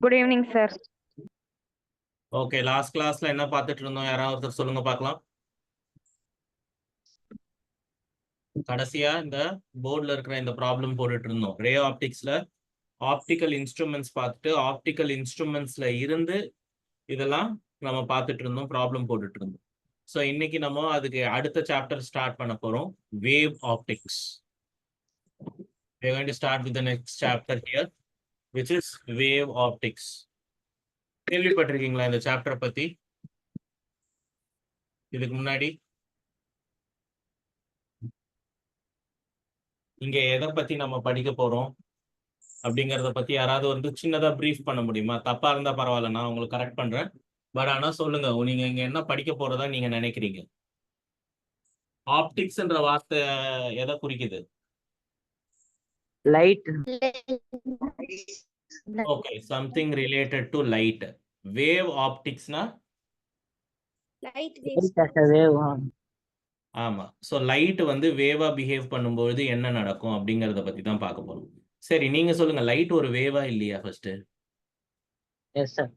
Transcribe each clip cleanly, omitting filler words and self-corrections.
Good evening sir. Okay, last கிளாஸ்ல என்ன பார்த்துட்டு இருந்தோம்? யாராவது ஒருத்தர் சொல்லுங்க பார்க்கலாம். கடைசியா இந்த போர்டில் இருக்கிற இந்த ப்ராப்ளம் போட்டுட்டு இருந்தோம். ரே ஆப்டிக்ஸ்ல ஆப்டிக்கல் இன்ஸ்ட்ருமெண்ட்ஸ் பார்த்துட்டு ஆப்டிக்கல் இன்ஸ்ட்ருமெண்ட்ஸ்ல இருந்து இதெல்லாம் நம்ம பார்த்துட்டு இருந்தோம், ப்ராப்ளம் போட்டுட்டு இருந்தோம். ஸோ இன்னைக்கு நம்ம அதுக்கு அடுத்த சாப்டர் ஸ்டார்ட் பண்ண போறோம், wave optics. We are going to start with the next chapter here, which is wave optics. கேள்விப்பட்டிருக்கீங்களா இந்த சாப்டர் பத்தி இதுக்கு முன்னாடி? இங்க எதை பத்தி நம்ம படிக்க போறோம் அப்படிங்கறத பத்தி யாராவது வந்து சின்னதா பிரீஃப் பண்ண முடியுமா? தப்பா இருந்தா பரவாயில்ல, நான் உங்களுக்கு கரெக்ட் பண்றேன். பட் ஆனா சொல்லுங்க, நீங்க இங்க என்ன படிக்க போறதா நீங்க நினைக்கிறீங்க? ஆப்டிக்ஸ்ன்ற வார்த்தை எதை குறிக்குது? Light. Okay, something related to light. Wave ஆப்டிக்ஸ்னா ஆமா. ஸோ லைட் வந்து வேவா பிஹேவ் பண்ணும்போது என்ன நடக்கும் அப்படிங்கறத பத்தி தான் பார்க்க போறோம். சரி, நீங்க சொல்லுங்க, லைட் ஒரு வேவா இல்லையா first? Yes sir.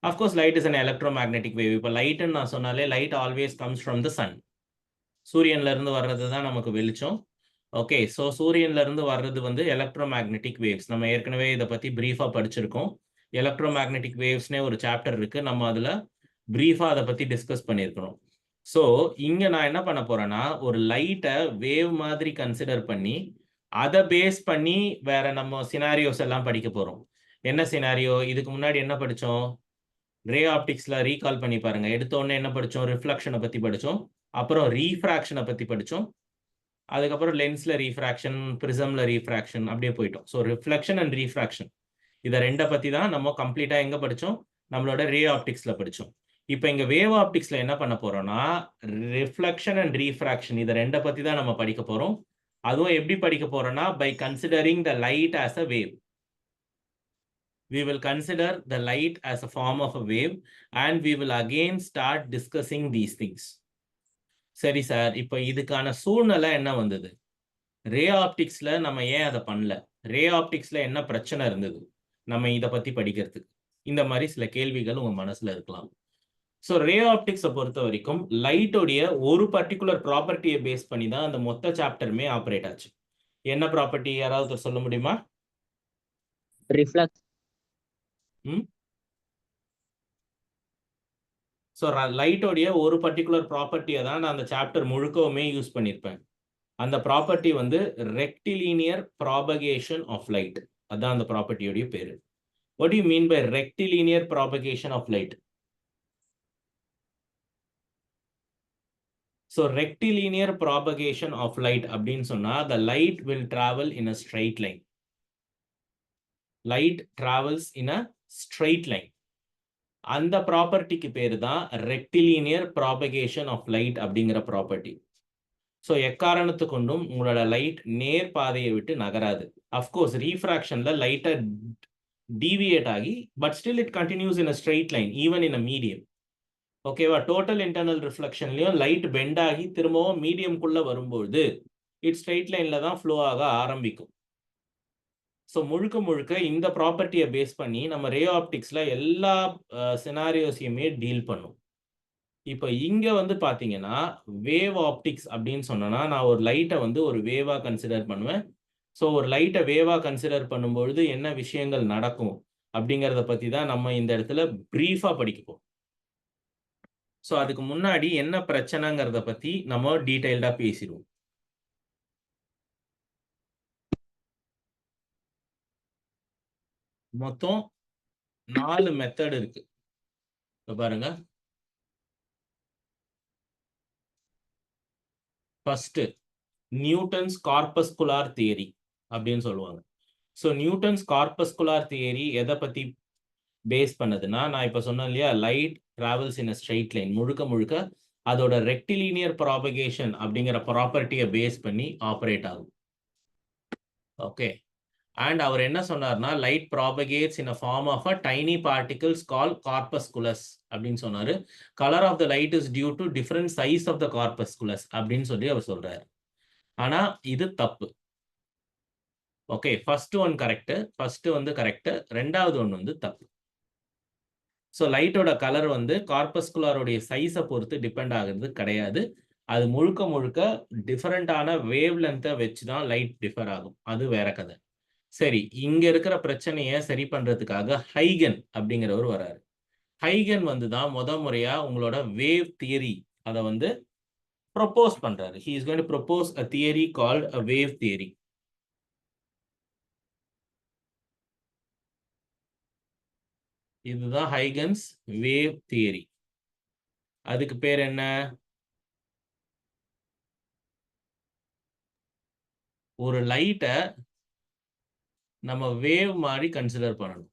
Of course, light is an electromagnetic wave. இப்போ லைட்னு நான் சொன்னாலே light always comes from the sun. சூரியன்ல இருந்து வர்றது தான் நமக்கு வெளிச்சம். ஓகே, ஸோ சூரியன்ல இருந்து வர்றது வந்து எலக்ட்ரோமேக்னெட்டிக் வேவ்ஸ். நம்ம ஏற்கனவே இதை பத்தி பிரீஃபா படிச்சிருக்கோம். எலக்ட்ரோமேக்னெட்டிக் வேவ்ஸ்னே ஒரு சாப்டர் இருக்கு, நம்ம அதுல பிரீஃபா அதை பத்தி டிஸ்கஸ் பண்ணியிருக்கிறோம். ஸோ இங்க நான் என்ன பண்ண போறேன்னா, ஒரு லைட்டை வேவ் மாதிரி கன்சிடர் பண்ணி அதை பேஸ் பண்ணி வேற நம்ம சினாரியோஸ் எல்லாம் படிக்க போறோம். என்ன சினாரியோ? இதுக்கு முன்னாடி என்ன படிச்சோம்? ரே ஆப்டிக்ஸ்ல ரீகால் பண்ணி பாருங்க. எடுத்த உடனே என்ன படிச்சோம்? ரிஃப்ளெக்ஷனை பத்தி படிச்சோம். அப்புறம் ரீஃப்ராக்ஷனை பத்தி படிச்சோம். அதுக்கப்புறம் லென்ஸ்ல ரீஃப்ராக்ஷன், பிரிசம்ல ரீஃப்ராக்ஷன், அப்படியே போயிட்டோம். ஸோ ரிஃப்ளெக்ஷன் அண்ட் ரீஃப்ராக்ஷன் இதை ரெண்டை பத்தி தான் நம்ம கம்ப்ளீட்டா எங்க படிச்சோம்? நம்மளோட ரே ஆப்டிக்ஸ்ல படிச்சோம். இப்போ இங்க வேவ் ஆப்டிக்ஸ்ல என்ன பண்ண போறோம்னா, ரிஃப்ளெக்ஷன் அண்ட் ரீஃப்ராக்ஷன் இதை ரெண்டை பத்தி தான் நம்ம படிக்க போறோம். அதுவும் எப்படி படிக்க போறோம்னா, by considering the light as a wave. We will consider the light as a form of a wave and we will again start discussing these things. சரி சார், இப்போ இதுக்கான சூழ்நிலை என்ன வந்தது? ரே ஆப்டிக்ஸ்ல நம்ம ஏன் அதை பண்ணல? ரே ஆப்டிக்ஸ்ல என்ன பிரச்சனை இருந்தது நம்ம இதை பத்தி படிக்கிறதுக்கு? இந்த மாதிரி சில கேள்விகள் உங்க மனசுல இருக்கலாம். ஸோ ரே ஆப்டிக்ஸை பொறுத்த வரைக்கும் லைட்டோடைய ஒரு பர்டிகுலர் ப்ராப்பர்ட்டியை பேஸ் பண்ணி தான் அந்த மொத்த சாப்டருமே ஆப்ரேட் ஆச்சு. என்ன ப்ராப்பர்ட்டி யாராவது சொல்ல முடியுமா? ரிஃப்ளெக்ட். ஸோ லைட்டோடைய ஒரு பர்டிகுலர் ப்ராப்பர்ட்டியை தான் நான் அந்த சாப்டர் முழுக்கவுமே யூஸ் பண்ணியிருப்பேன். அந்த ப்ராப்பர்ட்டி வந்து ரெக்டிலீனியர் ப்ராபகேஷன் ஆஃப் லைட். அதான் அந்த ப்ராப்பர்ட்டியோடைய பேரு. What you mean by rectilinear propagation of light? So rectilinear propagation of light அப்படின்னு சொன்னா, the light will travel in a straight line. Light travels in a straight line. அந்த ப்ராப்பர்ட்டிக்கு பேரு தான் rectilinear propagation of light அப்படிங்கிற property. So எக்காரணத்து கொண்டும் உங்களோட light நேர் பாதையை விட்டு நகராது. அஃப்கோர்ஸ் ரீஃப்ராக்ஷன்ல லைட்டை டீவியேட் ஆகி but still it continuous in a straight line even in a medium. ஓகேவா? டோட்டல் இன்டர்னல் ரிஃப்ளெக்ஷன்லயும் லைட் பெண்ட் ஆகி திரும்பவும் மீடியம்குள்ள வரும்போது இட் ஸ்ட்ரெயிட் லைன்ல தான் ஃப்ளோ ஆக ஆரம்பிக்கும். ஸோ முழுக்க முழுக்க இந்த ப்ராப்பர்ட்டியை பேஸ் பண்ணி நம்ம ரே ஆப்டிக்ஸ்ல எல்லா சினாரியோஸையுமே டீல் பண்ணும். இப்போ இங்க வந்து பாத்தீங்கன்னா வேவ் ஆப்டிக்ஸ் அப்படின்னு சொன்னா, நான் ஒரு லைட்டை வந்து ஒரு வேவா கன்சிடர் பண்ணுவேன். ஸோ ஒரு லைட்டை வேவா கன்சிடர் பண்ணும்பொழுது என்ன விஷயங்கள் நடக்கும் அப்படிங்கிறத பத்தி தான் நம்ம இந்த இடத்துல பிரீஃபா படிக்கப்போம். ஸோ அதுக்கு முன்னாடி என்ன பிரச்சனைங்கிறத பத்தி நம்ம டீடைல்டா பேசிடுவோம். மொத்தம் 4 மெத்தட் இருக்கு. பாருங்க, ஃபர்ஸ்ட் நியூட்டன்ஸ் கார்பஸ்குலார் தியரி அப்படின்னு சொல்லுவாங்க. ஸோ நியூட்டன்ஸ் கார்பஸ்குலார் தியரி எதை பத்தி பேஸ் பண்ணதுன்னா, நான் இப்ப சொன்னேன் இல்லையா, லைட் டிராவல்ஸ் இன் அ ஸ்ட்ரெயிட் லைன், முழுக்க முழுக்க அதோட ரெக்டிலீனியர் ப்ராபகேஷன் அப்படிங்கிற ப்ராப்பர்ட்டியை பேஸ் பண்ணி ஆப்ரேட் ஆகும். ஓகே, அண்ட் அவர் என்ன சொன்னார்னா, light propagates in a form of a tiny particles call corpuscles அப்படின்னு சொன்னாரு. Colour of the light is due to different size of the corpuscles அப்படின்னு சொல்லி அவர் சொல்றாரு. ஆனா இது தப்பு. Okay, first one correct. First வந்து கரெக்ட். ரெண்டாவது ஒன் வந்து தப்பு. ஸோ லைட்டோட கலர் வந்து கார்பஸ்குலாரோடைய சைஸை பொறுத்து டிபெண்ட் ஆகுறது கிடையாது. அது முழுக்க முழுக்க டிஃபரெண்டான வேவ் லென்த்தை வச்சு தான் லைட் டிஃபர் ஆகும். அது வேற கதை. சரி, இங்க இருக்கிற பிரச்சனையை சரி பண்றதுக்காக ஹைகன் அப்படிங்கிறவர் வராரு. ஹைகன் வந்து தான் முறையா உங்களோட வேவ் தியரி அதை வந்து ப்ரொபோஸ் பண்றாரு. He is going to propose a theory called a wave theory. இதுதான் ஹைகன்ஸ் வேவ் தியரி. அதுக்கு பேர் என்ன? ஒரு லைட்டை நம்ம வேவ் மாதிரி கன்சிடர் பண்ணணும்.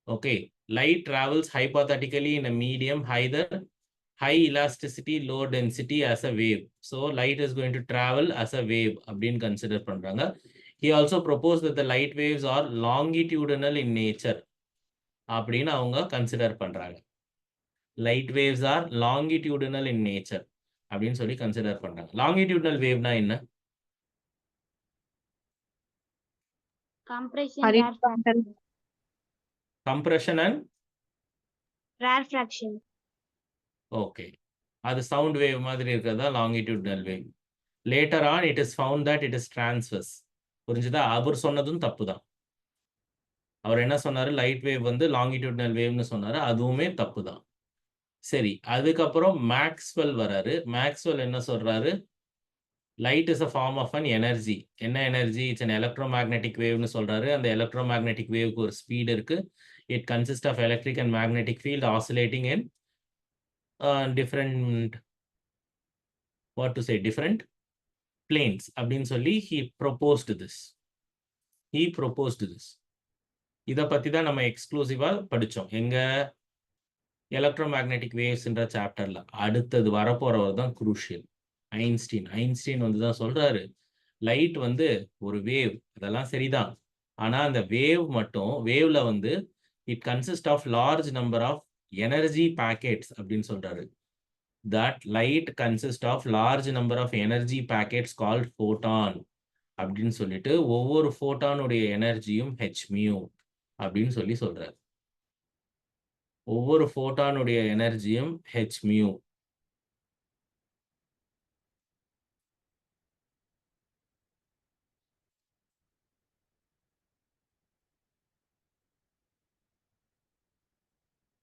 Okay, light travels hypothetically in a medium either high elasticity, low density as a wave. So light is going to travel as a wave அப்படின்னு கன்சிடர் பண்றாங்க. He also proposed that the light waves are longitudinal in nature அப்படின்னு அவங்க consider பண்றாங்க. Light waves are longitudinal in nature அப்படின்னு சொல்லி consider பண்றாங்க. Longitudinal வேவ்னா என்ன? Compression and rarefaction. ஓகே, அது சவுண்ட் வேவ் மாதிரி இருக்கிறதா longitudinal wave. Later on it is found that it is transverse. புரிஞ்சுதா? அவர் சொன்னதும் தப்பு தான். அவர் என்ன சொன்னாரு? லைட் வேவ் வந்து லாங்கிடியூடினல் வேவ்னு சொன்னாரு. அதுவுமே தப்பு தான். சரி, அதுக்கப்புறம் மேக்ஸ்வெல் வராரு. மேக்ஸ்வெல் என்ன சொல்றாரு? Light is a form of an energy. என்ன எனர்ஜி? இட்ஸ் அன் எலக்ட்ரோமேக்னெட்டிக் வேவ்னு சொல்றாரு. அந்த எலக்ட்ரோமேக்னெட்டிக் வேவ்க்கு ஒரு ஸ்பீட் இருக்கு. It consist of electric and magnetic field oscillating in different different planes அப்படின்னு சொல்லி he proposed this. இதை பத்தி தான் நம்ம எக்ஸ்க்ளூசிவா படிச்சோம். எங்க? எலக்ட்ரோமேக்னெட்டிக் வேவ்ஸ்ன்ற சாப்டர்ல. அடுத்தது வரப்போறவர் தான் குரூஷியல், ஐன்ஸ்டீன். ஐன்ஸ்டீன் வந்து தான் சொல்றாரு, லைட் வந்து ஒரு வேவ். அதெல்லாம் சரிதான். ஆனா அந்த வேவ் மட்டும், வேவ்ல வந்து it consist of large number of energy packets அப்படின்னு சொல்றாரு. That light consists of large number of energy packets called photon அப்படின்னு சொல்லிட்டு ஒவ்வொரு ஃபோட்டானுடைய எனர்ஜியும் hmu அப்படின்னு சொல்லி சொல்றாரு. ஒவ்வொரு ஃபோட்டானுடைய எனர்ஜியும் hmu.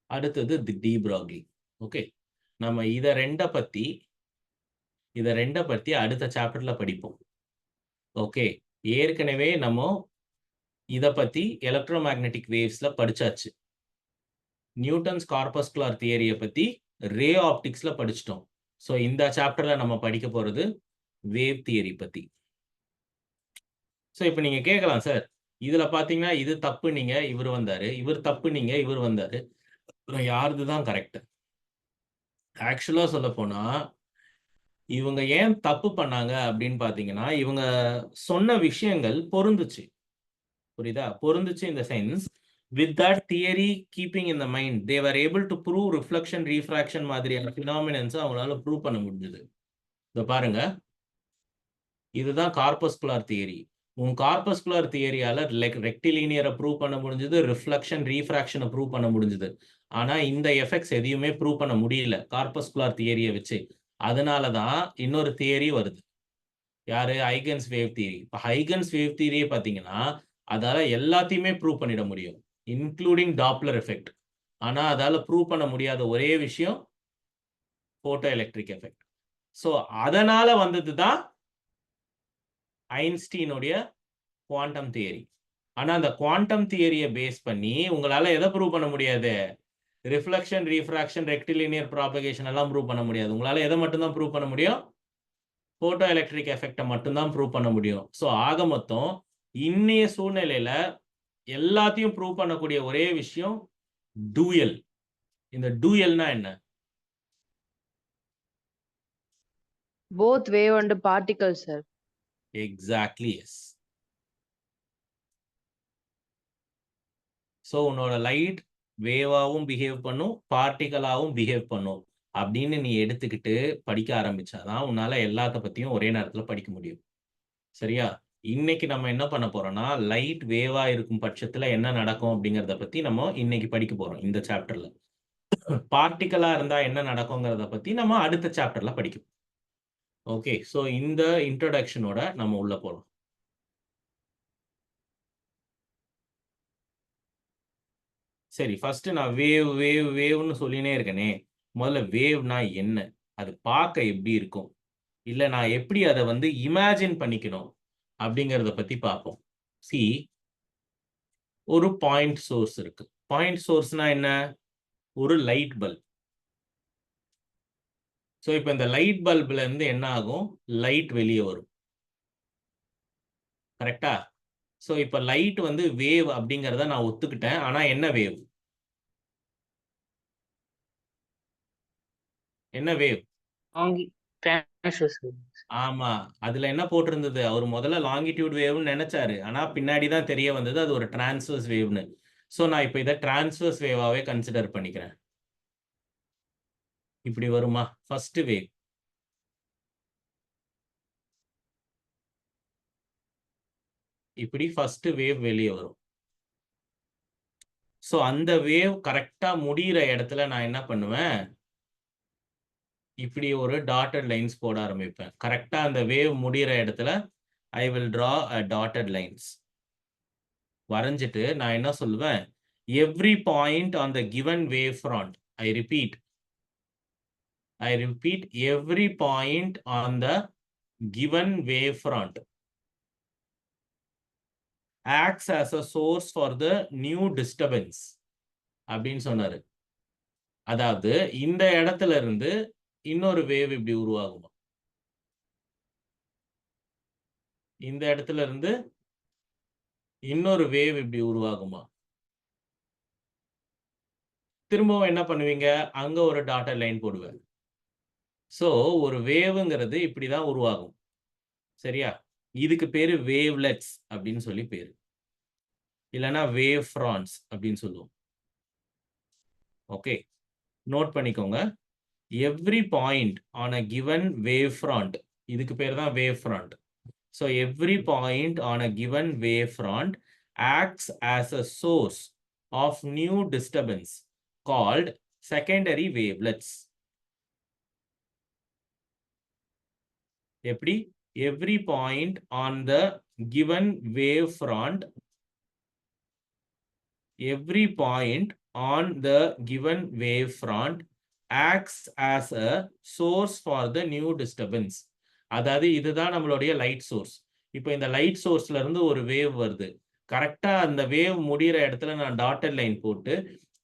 அடுத்தது டி ப்ராக்லி. ஓகே, நம்ம இதை ரெண்டை பத்தி அடுத்த சாப்டர்ல படிப்போம். ஓகே, ஏற்கனவே நம்ம இதை பத்தி எலக்ட்ரோமேக்னெட்டிக் வேவ்ஸ்ல படிச்சாச்சு. நியூட்டன்ஸ் கார்பஸ்குலர் தியரியை பத்தி ரே ஆப்டிக்ஸ்ல படிச்சிட்டோம். ஸோ இந்த சாப்டர்ல நம்ம படிக்க போறது வேவ் தியரி பத்தி. ஸோ இப்போ நீங்க கேட்கலாம், சார் இதுல பாத்தீங்கன்னா இது தப்பு நீங்க, இவர் வந்தாரு, இவர் தப்பு நீங்க, இவர் வந்தாரு, யாருது தான் கரெக்ட்? ஆக்சுவலா சொல்ல போனா இவங்க ஏன் தப்பு பண்ணாங்க அப்படின்னு பாத்தீங்கன்னா, இவங்க சொன்ன விஷயங்கள் பொருந்துச்சு. புரியுதா? பொருந்துச்சு in the sense, with that theory keeping in the mind, they were able to prove reflection, refraction மாதிரியான phenomenons அவங்களால ப்ரூவ் பண்ண முடிஞ்சது. இத பாருங்க, இதுதான் கார்பஸ்குலர் தியரி. உன் கார்பஸ்குலர் தியரியால ரெக்டிலீனியரை ப்ரூவ் பண்ண முடிஞ்சது, ரிஃப்ளெக்ஷன் ரீஃப்ராக்ஷனை ப்ரூவ் பண்ண முடிஞ்சது. ஆனா இந்த எஃபெக்ட்ஸ் எதையுமே ப்ரூவ் பண்ண முடியல கார்பஸ்குலர் தியரியை வச்சு. அதனாலதான் இன்னொரு தியரி வருது. யாரு? Huygens wave theory. இப்போ ஹைகன்ஸ் வேவ் தியரியை பார்த்தீங்கன்னா அதால எல்லாத்தையுமே ப்ரூவ் பண்ணிட முடியும், இன்க்ளூடிங் டாப்லர் எஃபெக்ட். ஆனா அதால ப்ரூவ் பண்ண முடியாத ஒரே விஷயம் போட்டோ எலக்ட்ரிக் எஃபெக்ட். ஸோ அதனால வந்தது தான் ஐன்ஸ்டீனுடைய குவாண்டம் தியரி. ஆனா அந்த குவாண்டம் தியரியை பேஸ் பண்ணி உங்களால எதை ப்ரூவ் பண்ண முடியாது? ரிஃப்ளெக்ஷன், ரீஃப்ராக்ஷன், ரெக்டிலினியர் ப்ராபகேஷன் எல்லாம் ப்ரூவ் பண்ண முடியாது. உங்களால எதை மட்டும்தான் ப்ரூவ் பண்ண முடியும்? போட்டோ எலக்ட்ரிக் எஃபெக்டை மட்டும்தான் ப்ரூவ் பண்ண முடியும். ஸோ ஆக மொத்தம் இன்னைய சூழ்நிலையில எல்லாத்தையும் ப்ரூவ் பண்ணக்கூடிய ஒரே விஷயம் டூயல். இந்த டூயல்னா என்ன? Both wave and particle, sir. Exactly, yes. So உன்னோட லைட் வேவாவும் பிஹேவ் பண்ணும், பார்ட்டிகலாவும் பிஹேவ் பண்ணும் அப்படின்னு நீ எடுத்துக்கிட்டு படிக்க ஆரம்பிச்சாதான் உன்னால எல்லாத்த பத்தியும் ஒரே நேரத்துல படிக்க முடியும். சரியா? இன்னைக்கு நம்ம என்ன பண்ண போறோம்னா லைட் வேவா இருக்கும் பட்சத்துல என்ன நடக்கும் அப்படிங்கறத பத்தி நம்ம இன்னைக்கு படிக்க போறோம் இந்த சாப்டர்ல. பார்ட்டிக்கலா இருந்தா என்ன நடக்குங்கிறத பத்தி நம்ம அடுத்த சாப்டர்ல படிக்கும். ஓகே, ஸோ இந்த இன்ட்ரோடக்ஷனோட நம்ம உள்ள போறோம். சரி, ஃபர்ஸ்ட் நான் வேவ்னு சொல்லினே இருக்கேனே, முதல்ல வேவ்னா என்ன, அது பார்க்க எப்படி இருக்கும், இல்ல நான் எப்படி அதை வந்து இமேஜின் பண்ணிக்கணும் அப்படிங்கறத பத்தி பார்ப்போம். சி, ஒரு பாயிண்ட் சோர்ஸ் இருக்கு. பாயிண்ட் சோர்ஸ்னா என்ன? ஒரு லைட் பல்ப். ஸோ இப்போ இந்த லைட் பல்ப்ல இருந்து என்ன ஆகும்? லைட் வெளியே வரும். கரெக்டா? ஸோ இப்போ லைட் வந்து வேவ் அப்படிங்கிறத நான் ஒத்துக்கிட்டேன். ஆனா என்ன வேவ்? என்ன வேவ்? ஆமா, அதுல என்ன போட்டிருந்தது? அவர் முதல்ல லாங்கிடியூட் வேவ்னு நினைச்சாரு. ஆனா பின்னாடி தான் தெரிய வந்தது அது ஒரு டிரான்ஸ்வர்ஸ் வேவ்னு. ஸோ நான் இப்போ இதை டிரான்ஸ்வர்ஸ் வேவாவே கன்சிடர் பண்ணிக்கிறேன். இப்படி வருமா? ஃபர்ஸ்ட் வேவ் இப்படி ஃபர்ஸ்ட் வேவ் வெளியே வரும். ஸோ அந்த வேவ் கரெக்டா முடிகிற இடத்துல நான் என்ன பண்ணுவேன்? இப்படி ஒரு டாட்டட் லைன்ஸ் போட ஆரம்பிப்பேன். கரெக்டா அந்த வேவ் முடிகிற இடத்துல I will draw a dotted lines. வரைஞ்சிட்டு நான் என்ன சொல்லுவேன்? Every point on the given wave front, I repeat, every point on the given wavefront acts as a source for the new disturbance அப்படின்னு சொன்னாரு. அதாவது இந்த இடத்துல இருந்து இன்னொரு வேவ் இப்படி உருவாகுமா? இந்த இடத்துல இருந்து இன்னொரு வேவ் இப்படி உருவாகுமா? திரும்பவும் என்ன பண்ணுவீங்க? அங்க ஒரு டாட்டட் லைன் போடுவேன். ஸோ ஒரு வேவ்ங்கிறது இப்படிதான் உருவாகும். சரியா? இதுக்கு பேரு வேவ்லெட்ஸ் அப்படின்னு சொல்லி பேரு, இல்லைன்னா வேவ் ஃப்ரான்ஸ் அப்படின்னு சொல்லுவோம். ஓகே, நோட் பண்ணிக்கோங்க. Every point on a given wave front, இதுக்கு பேர் தான் wave front. So every point on a given wave front acts as a source of new disturbance called secondary wavelets. எப்படி? Every point on the given wave front, every point on the given wavefront acts as a source for the new disturbance. அதாவது இதுதான் நம்மளுடைய light source. இப்போ இந்த light சோர்ஸ்ல இருந்து ஒரு wave வருது. கரெக்டா அந்த வேவ் முடிகிற இடத்துல நான் டாட்டட் லைன் போட்டு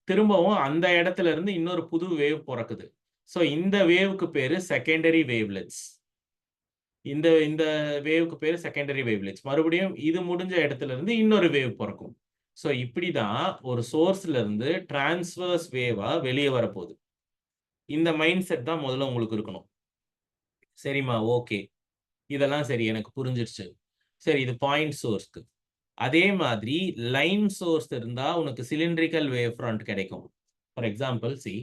திரும்பவும் அந்த இடத்துல இருந்து இன்னொரு புது வேவ் பிறக்குது. ஸோ இந்த வேவுக்கு பேரு செகண்டரி வேவ்லெட்ஸ். இந்த இந்த வேவுக்கு பேரு செகண்டரி வேவ்லெட்ஸ். மறுபடியும் இது முடிஞ்ச இடத்துல இருந்து இன்னொரு வேவ் பிறக்கும். ஸோ இப்படிதான் ஒரு சோர்ஸ்ல இருந்து டிரான்ஸ்வர்ஸ் வேவா வெளியே வரப்போகுது. இந்த மைண்ட் செட் தான் முதல்ல உங்களுக்கு இருக்கணும். சரிம்மா? ஓகே, இதெல்லாம் சரி, எனக்கு புரிஞ்சிருச்சு. சரி, இது பாயிண்ட் சோர்ஸ்க்கு. அதே மாதிரி லைன் சோர்ஸ் இருந்தா உனக்கு சிலிண்ட்ரிக்கல் வேவ் ஃப்ரண்ட் கிடைக்கும். ஃபார் எக்ஸாம்பிள், சி,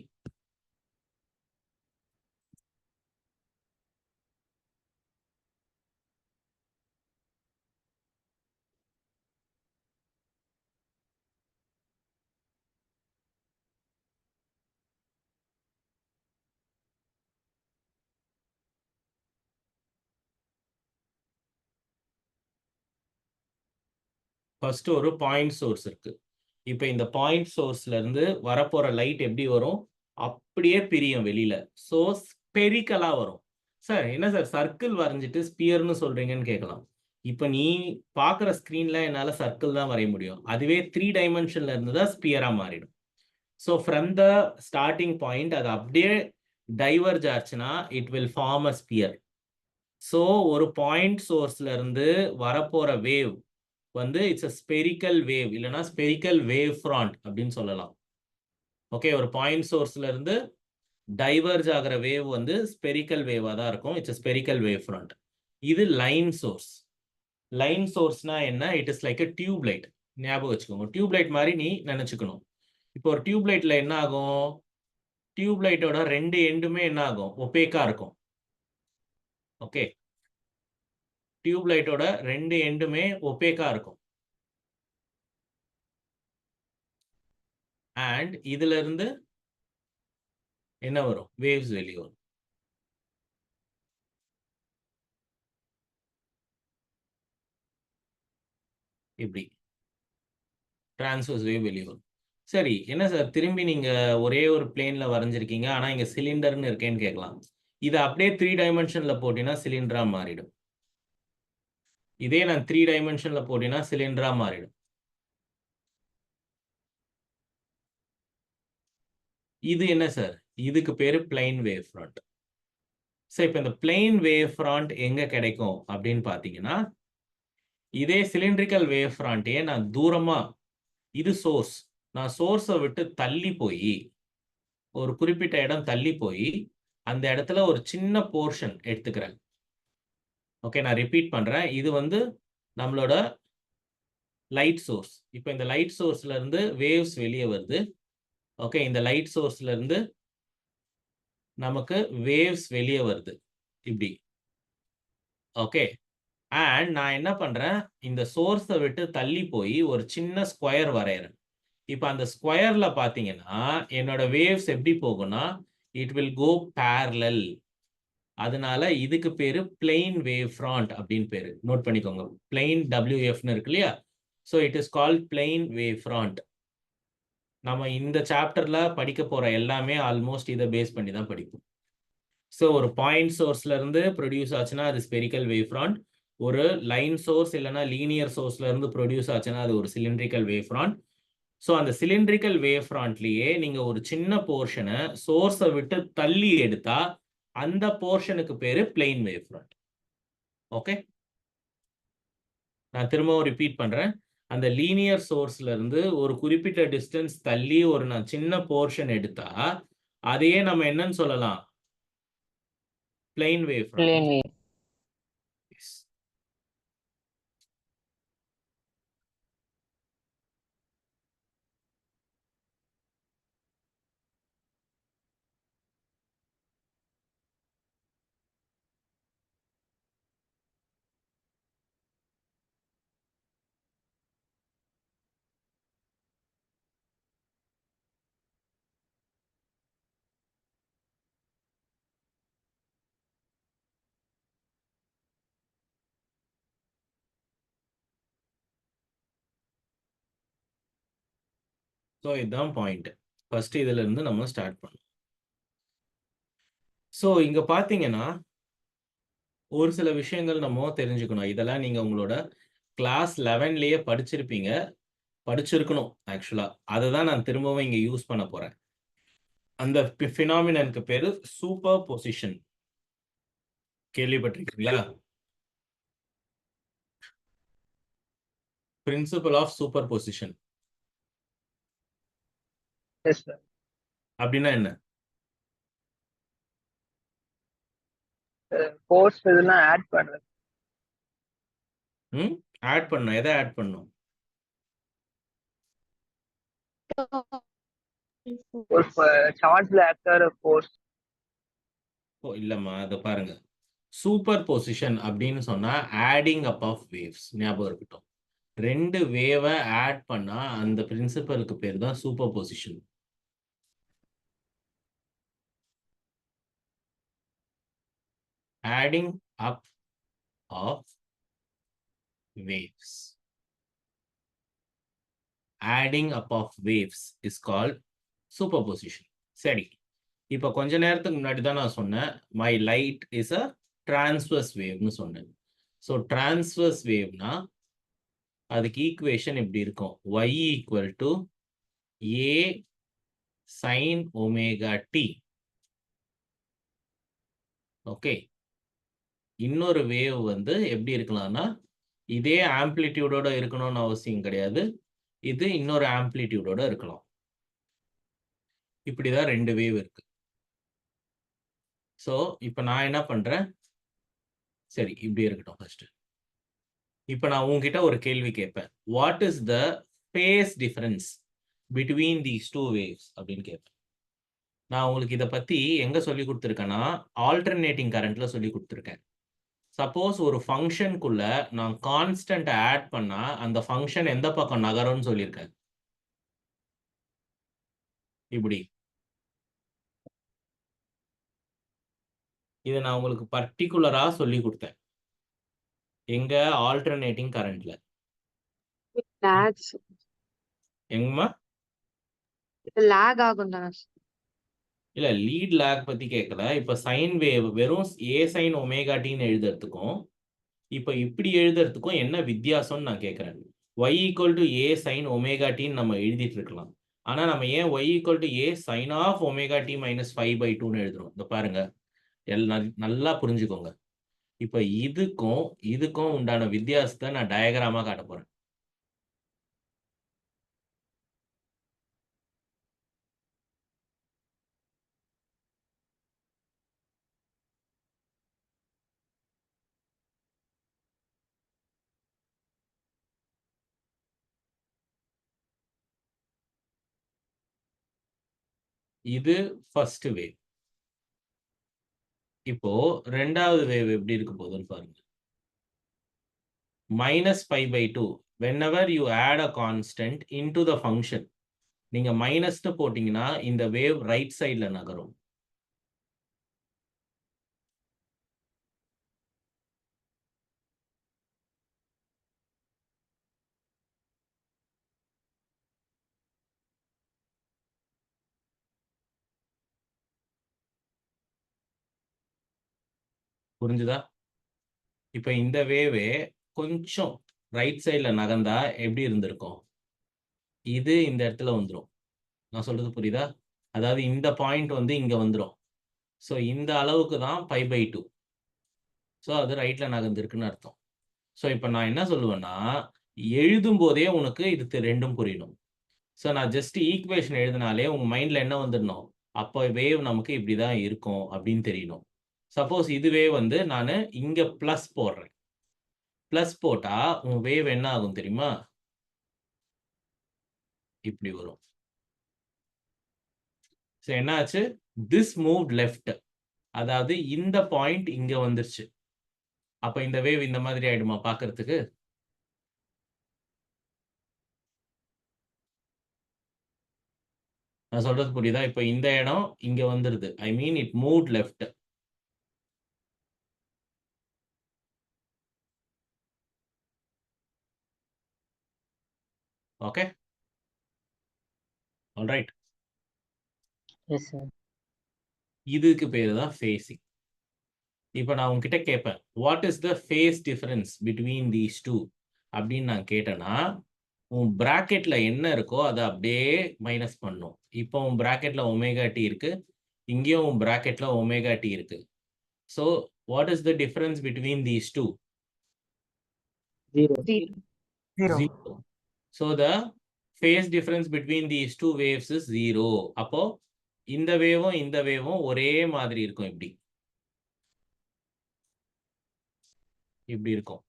ஃபர்ஸ்ட் ஒரு பாயிண்ட் சோர்ஸ் இருக்கு. இப்போ இந்த பாயிண்ட் சோர்ஸ்ல இருந்து வரப்போற லைட் எப்படி வரும்? அப்படியே பிரியும் வெளியில. ஸோ ஸ்பெரிக்கலா வரும். சார் என்ன சார் சர்க்கிள் வரைஞ்சிட்டு ஸ்பியர்னு சொல்றீங்கன்னு கேட்கலாம். இப்போ நீ பார்க்குற ஸ்க்ரீன்ல என்னால் சர்க்கிள் தான் வரைய முடியும். அதுவே 3 டைமென்ஷன்ல இருந்து தான் ஸ்பியரா மாறிடும். So from the starting point அது அப்படியே டைவர்ஜ் ஆச்சுன்னா it will form a sphere. So ஒரு பாயிண்ட் சோர்ஸ்ல இருந்து வரப்போற வேவ் வந்து இட்ஸ் அ ஸ்பெரிக்கல் வேவ், இல்லைன்னா ஸ்பெரிக்கல் வேவ் ஃப்ரண்ட் அப்படின்னு சொல்லலாம். ஓகே, ஒரு பாயிண்ட் சோர்ஸ்ல இருந்து டைவர்ஜ் ஆகிற வேவ் வந்து ஸ்பெரிக்கல் வேவா தான் இருக்கும். It's spherical wave front. இது லைன் சோர்ஸ். லைன் சோர்ஸ்னா என்ன? It is like a tube light. ஞாபகம் வச்சுக்கோங்க, டியூப் லைட் மாதிரி நீ நினைச்சுக்கணும். இப்போ ஒரு டியூப் லைட்ல என்ன ஆகும்? டியூப் லைட்டோட 2 எண்டுமே என்ன ஆகும்? ஒபேக்கா இருக்கும். ஓகே, டியூப் லைட்டோட ரெண்டு எண்டுமே ஒப்பேக்கா இருக்கும். அண்ட் இதுல இருந்து என்ன வரும்? வேவ்ஸ் வெளியே வரும். இப்படி டிரான்ஸ்வர்ஸ் வேவ் வெளியே வரும். சரி, என்ன சார் திரும்பி நீங்க ஒரே ஒரு பிளேன்ல வரைஞ்சிருக்கீங்க, ஆனா இங்க சிலிண்டர்னு இருக்கேன்னு கேட்கலாம். இதை அப்படியே 3 டைமென்ஷன்ல போட்டீங்கன்னா சிலிண்டரா மாறிடும். இதே நான் 3 டைமென்ஷன்ல போட்டீங்கன்னா சிலிண்டரா மாறிடும். இது என்ன சார்? இதுக்கு பேரு பிளைன் வேவ் ஃப்ரண்ட். சரி, இப்போ இந்த பிளைன் வேவ் ஃப்ரண்ட் எங்க கிடைக்கும் அப்படின்னு பாத்தீங்கன்னா, இதே சிலிண்ட்ரிக்கல் வேவ் ஃப்ரண்ட்டே நான் தூரமா, இது சோர்ஸ், நான் சோர்ஸை விட்டு தள்ளி போய் ஒரு குறிப்பிட்ட இடம் தள்ளி போய் அந்த இடத்துல ஒரு சின்ன போர்ஷன் எடுத்துக்கிறேன். ஓகே, நான் ரிப்பீட் பண்றேன். இது வந்து நம்மளோட லைட் சோர்ஸ். இப்போ இந்த லைட் சோர்ஸ்ல இருந்து வேவ்ஸ் வெளியே வருது. ஓகே, இந்த லைட் சோர்ஸ்ல இருந்து நமக்கு வேவ்ஸ் வெளியே வருது இப்படி. ஓகே, அண்ட் நான் என்ன பண்றேன், இந்த சோர்ஸை விட்டு தள்ளி போய் ஒரு சின்ன ஸ்கொயர் வரையறேன். இப்போ அந்த ஸ்கொயர்ல பாத்தீங்கன்னா என்னோட வேவ்ஸ் எப்படி போகும்னா, இட் வில் கோ பேரலல். அதனால இதுக்கு பேரு பிளெயின் வேவ் ஃப்ரண்ட் அப்படின்னு பேரு. நோட் பண்ணிக்கோங்க, பிளெயின் WFன்னு இருக்கு இல்லையா? So it is called plain wave front. நம்ம இந்த சாப்டர்ல படிக்க போற எல்லாமே ஆல்மோஸ்ட் இதை பேஸ் பண்ணி தான் படிப்போம். ஸோ ஒரு பாயிண்ட் சோர்ஸ்ல இருந்து ப்ரொடியூஸ் ஆச்சுன்னா அது ஸ்பெரிக்கல் வேவ் ஃப்ரண்ட். ஒரு லைன் சோர்ஸ் இல்லைன்னா லீனியர் சோர்ஸ்ல இருந்து ப்ரொடியூஸ் ஆச்சுன்னா அது ஒரு சிலிண்ட்ரிக்கல் வேவ் ஃப்ரண்ட். ஸோ அந்த சிலிண்ட்ரிக்கல் வேவ் ஃப்ரண்ட்லயே நீங்க ஒரு சின்ன போர்ஷனை சோர்ஸை விட்டு தள்ளி எடுத்தா அந்த போர்ஷனுக்கு பேரு பிளெயின் வேவ் ஃப்ரண்ட். ஓகே, நான் திரும்பவும் ரிப்பீட் பண்றேன். அந்த லீனியர் சோர்ஸ்ல இருந்து ஒரு குறிப்பிட்ட டிஸ்டன்ஸ் தள்ளி ஒரு நான் சின்ன போர்ஷன் எடுத்தா அதையே நம்ம என்னன்னு சொல்லலாம்? Plain wave front. Plane wave. So இதுதான் பாயிண்ட். ஃபர்ஸ்ட் இதுல இருந்து நம்ம ஸ்டார்ட் பண்ணோம். ஸோ இங்க பாத்தீங்கன்னா ஒரு சில விஷயங்கள் நம்ம தெரிஞ்சுக்கணும். இதெல்லாம் நீங்க உங்களோட கிளாஸ் 11லயே படிச்சிருக்கணும் ஆக்சுவலா. அதை தான் நான் திரும்பவும் இங்க யூஸ் பண்ண போறேன். அந்த ஃபினாமினனுக்கு பேரு சூப்பர் பொசிஷன். கேள்விப்பட்டிருக்கீங்களா? Principle of superposition Yes, sir. அப்படின்னா என்ன? Force இதெல்லாம் add பண்றது. ஆட் பண்ணும். எதை ஆட் பண்ணும்? ஒரு சார்ஜ்ல act ஆகிற force. ஓ இல்லம்மா, அதை பாருங்க. சூப்பர் பொசிஷன் அப்படின்னு சொன்னா ஆடிங் அப் ஆஃப் வேவ்ஸ். ஞாபகம் இருக்கட்டும். ரெண்டு வேவை ஆட் பண்ணா அந்த பிரின்சிபலுக்கு பேர் தான் super position. adding up of waves. Adding up of waves is called superposition. சரி, இப்போ கொஞ்ச நேரத்துக்கு முன்னாடி தான் நான் சொன்னேன் my light is a transverse wave னு சொன்னேன். ஸோ transverse waveனா அதுக்கு ஈக்குவேஷன் இப்படி இருக்கும். y equal to a sin omega t. Okay, இன்னொரு வேவ் வந்து எப்படி இருக்கலாம்னா இதே ஆம்ப்ளிடியூடோட இருக்கணும்னு அவசியம் கிடையாது. இது இன்னொரு ஆம்ப்ளிடியூடோட இருக்கலாம். இப்படிதான் ரெண்டு வேவ் இருக்கு. ஸோ இப்போ நான் என்ன பண்றேன், சரி இப்படி இருக்கட்டும் ஃபர்ஸ்ட். இப்போ நான் உங்ககிட்ட ஒரு கேள்வி கேட்பேன். What is the phase difference between these two waves அப்படின்னு கேட்பேன். நான் உங்களுக்கு இதை பத்தி எங்க சொல்லி கொடுத்துருக்கேன்னா ஆல்டர்னேட்டிங் கரண்ட்ல சொல்லி கொடுத்துருக்கேன். சப்போஸ் ஒரு ஃபங்க்ஷனுக்குள்ள நான் கான்ஸ்டன்ட் ஆட் பண்ணா அந்த ஃபங்க்ஷன் எந்த பக்கம் நகரும்னு சொல்லியிருக்கேன். இப்படி. இதை நான் உங்களுக்கு பர்டிகுலரா சொல்லி கொடுத்தேன். எங்க ஆல்டர்னேட்டிங் கரண்ட்ல. லேக்ஸ் எங்கம்மா? லேக் ஆகும் தானே sir? இல்ல லீட் லேக் பத்தி கேட்கல. இப்ப சைன் வேவ் வெறும் ஏ சைன் ஒமேகா டின்னு எழுதுறதுக்கும் இப்ப இப்படி எழுதுறதுக்கும் என்ன வித்தியாசம்னு நான் கேட்கறேன். y equal to A sine omega டின்னு நம்ம எழுதிட்டு இருக்கலாம். ஆனா நம்ம ஏன் y equal to A sine of omega t minus 5/2ன்னு எழுதுறோம். இந்த பாருங்க, நல்லா புரிஞ்சுக்கோங்க. இப்ப இதுக்கும் இதுக்கும் உண்டான வித்தியாசத்தை நான் டயக்ராமா காட்ட போறேன். இது ஃபர்ஸ்ட் வேவ். இப்போ ரெண்டாவது வேவ் எப்படி இருக்க போகுதுன்னு பாருங்க. -π/2 whenever you add a constant into the function. நீங்க மைனஸ்னு போட்டீங்கன்னா இந்த வேவ் ரைட் சைடுல நகரும். புரிஞ்சுதா? இப்ப இந்த வேவே கொஞ்சம் ரைட் சைடுல நகர்ந்தா எப்படி இருந்திருக்கும்? இது இந்த இடத்துல வந்துடும். நான் சொல்றது புரியுதா? அதாவது இந்த பாயிண்ட் வந்து இங்க வந்துடும். ஸோ இந்த அளவுக்கு தான் π/2. ஸோ அது ரைட்ல நகர்ந்துருக்குன்னு அர்த்தம். ஸோ இப்போ நான் என்ன சொல்லுவேன்னா, எழுதும் போதே உனக்கு இது ரெண்டும் புரியணும். ஸோ நான் ஜஸ்ட் ஈக்குவேஷன் எழுதினாலே உங்க மைண்ட்ல என்ன வந்துடணும்? அப்போ வேவ் நமக்கு இப்படிதான் இருக்கும் அப்படின்னு தெரியணும். சப்போஸ் இதுவே வந்து நான் இங்க பிளஸ் போடுறேன். பிளஸ் போட்டா உன் வேவ் என்ன ஆகும் தெரியுமா? இப்படி வரும். ஸோ என்ன ஆச்சு? This moved left. அதாவது இந்த பாயிண்ட் இங்க வந்துருச்சு. அப்ப இந்த வேவ் இந்த மாதிரி ஆயிடுமா பாக்குறதுக்கு? நான் சொல்றது புரியுதா? இப்ப இந்த இடம் இங்க வந்துருது. I mean it moved left. Okay, alright. Yes, sir. இதுக்கு பேரு தான் ஃபேஸிங். இப்போ நான் உங்ககிட்ட கேட்பேன், what is the phase difference between these two அப்படின்னு நான் கேட்டேன்னா, உன் பிராக்கெட்ல என்ன இருக்கோ அதை அப்படியே மைனஸ் பண்ணும். இப்போ உன் பிராக்கெட்ல ஒமேகா டி இருக்கு, இங்கேயும் உன் பிராக்கெட்ல ஒமேகா டி இருக்கு. So what is the difference between these two? 0. 0. So the phase difference between these two waves is 0. அப்போ இந்த வேவும் இந்த வேவும் ஒரே மாதிரி இருக்கும். இப்படி இப்படி இருக்கும்.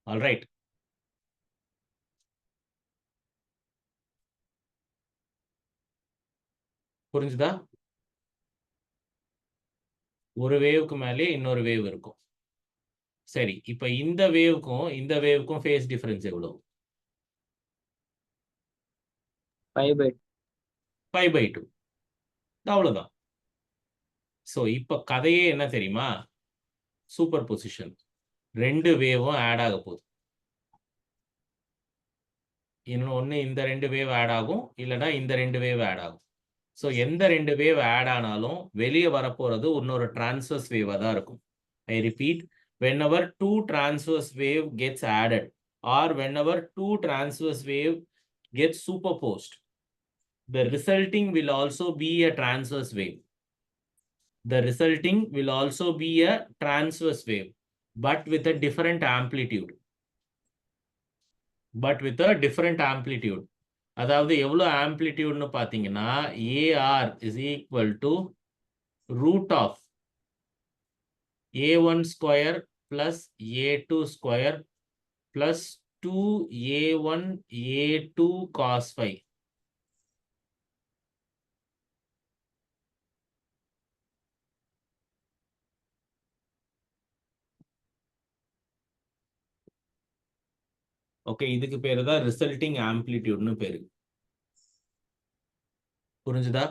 ஆல்ரைட். புரிஞ்சுதா? ஒரு வேவுக்கு மேலே இன்னொரு வேவ் இருக்கும். சரி, இப்ப இந்த வேவுக்கும் ஃபேஸ் டிஃபரன்ஸ் எவ்வளவு? π/2. அவ்வளவுதான். ஸோ இப்ப கதையே என்ன தெரியுமா? Super position. ரெண்டு வேவும் ஆட் ஆக போகுது. இன்னொன்னு இந்த ரெண்டு வேவ் ஆட் ஆகும், இல்லைன்னா இந்த ரெண்டு வேவ் ஆட் ஆகும். ஸோ எந்த ரெண்டு வேவ் ஆட் ஆனாலும் வெளியே வரப்போறது இன்னொரு டிரான்ஸ்வர்ஸ் வேவா தான் இருக்கும். I repeat, whenever two transverse wave gets added or whenever two transverse wave gets superposed, the resulting will also be a transverse wave. The resulting will also be a transverse wave, but with a different amplitude. அதாவது எவ்வளவு ஆம்ப்ளிடியூட்னு பார்த்தீங்கன்னா, AR is equal to root of a1 square plus a2 square plus 2a1 a2 cos phi. Okay, இதுக்கு பேரு தான் resulting ஆம்ப்ளிடியூட்னு பேரு. புரிஞ்சுதா?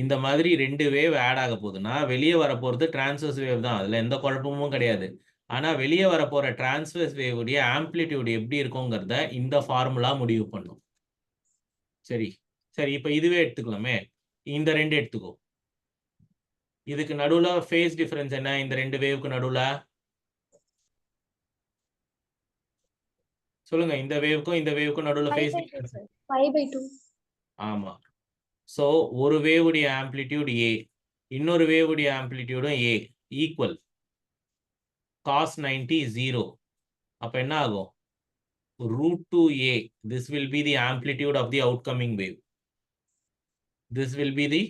இந்த மாதிரி 2 வேவ் ஆட் ஆக போகுதுன்னா வெளியே வர போறது டிரான்ஸ்வர்ஸ் வேவ் தான். அதுல எந்த குழப்பமும் கிடையாது. ஆனா வெளியே வர போற டிரான்ஸ்வர்ஸ் வேவ் உடைய ஆம்ப்ளிடியூட் எப்படி இருக்குங்கிறத இந்த ஃபார்முலா முடிவு பண்ணும். சரி சரி, இப்ப இதுவே எடுத்துக்கலாமே. இந்த 2 எடுத்துக்கோ. இதுக்கு நடுவுல ஃபேஸ் டிஃபரன்ஸ் என்ன? இந்த 2 வேவ்க்கு நடுவுல சொல்லுங்க. இந்த வேவ்க்கும் இந்த வேவ்க்கும் நடுவுல ஃபேஸ் டிஃபரன்ஸ் 5/2. ஆமா. சோ ஒரு வேவ் உடைய ஆம்ப்ளிடியூட் A, இன்னொரு வேவ் உடைய ஆம்ப்ளிடியூடும் A ஈக்குவல். cos 90 0. அப்ப என்ன ஆகும்? √2a. This will be the amplitude of the outcoming wave. This will be the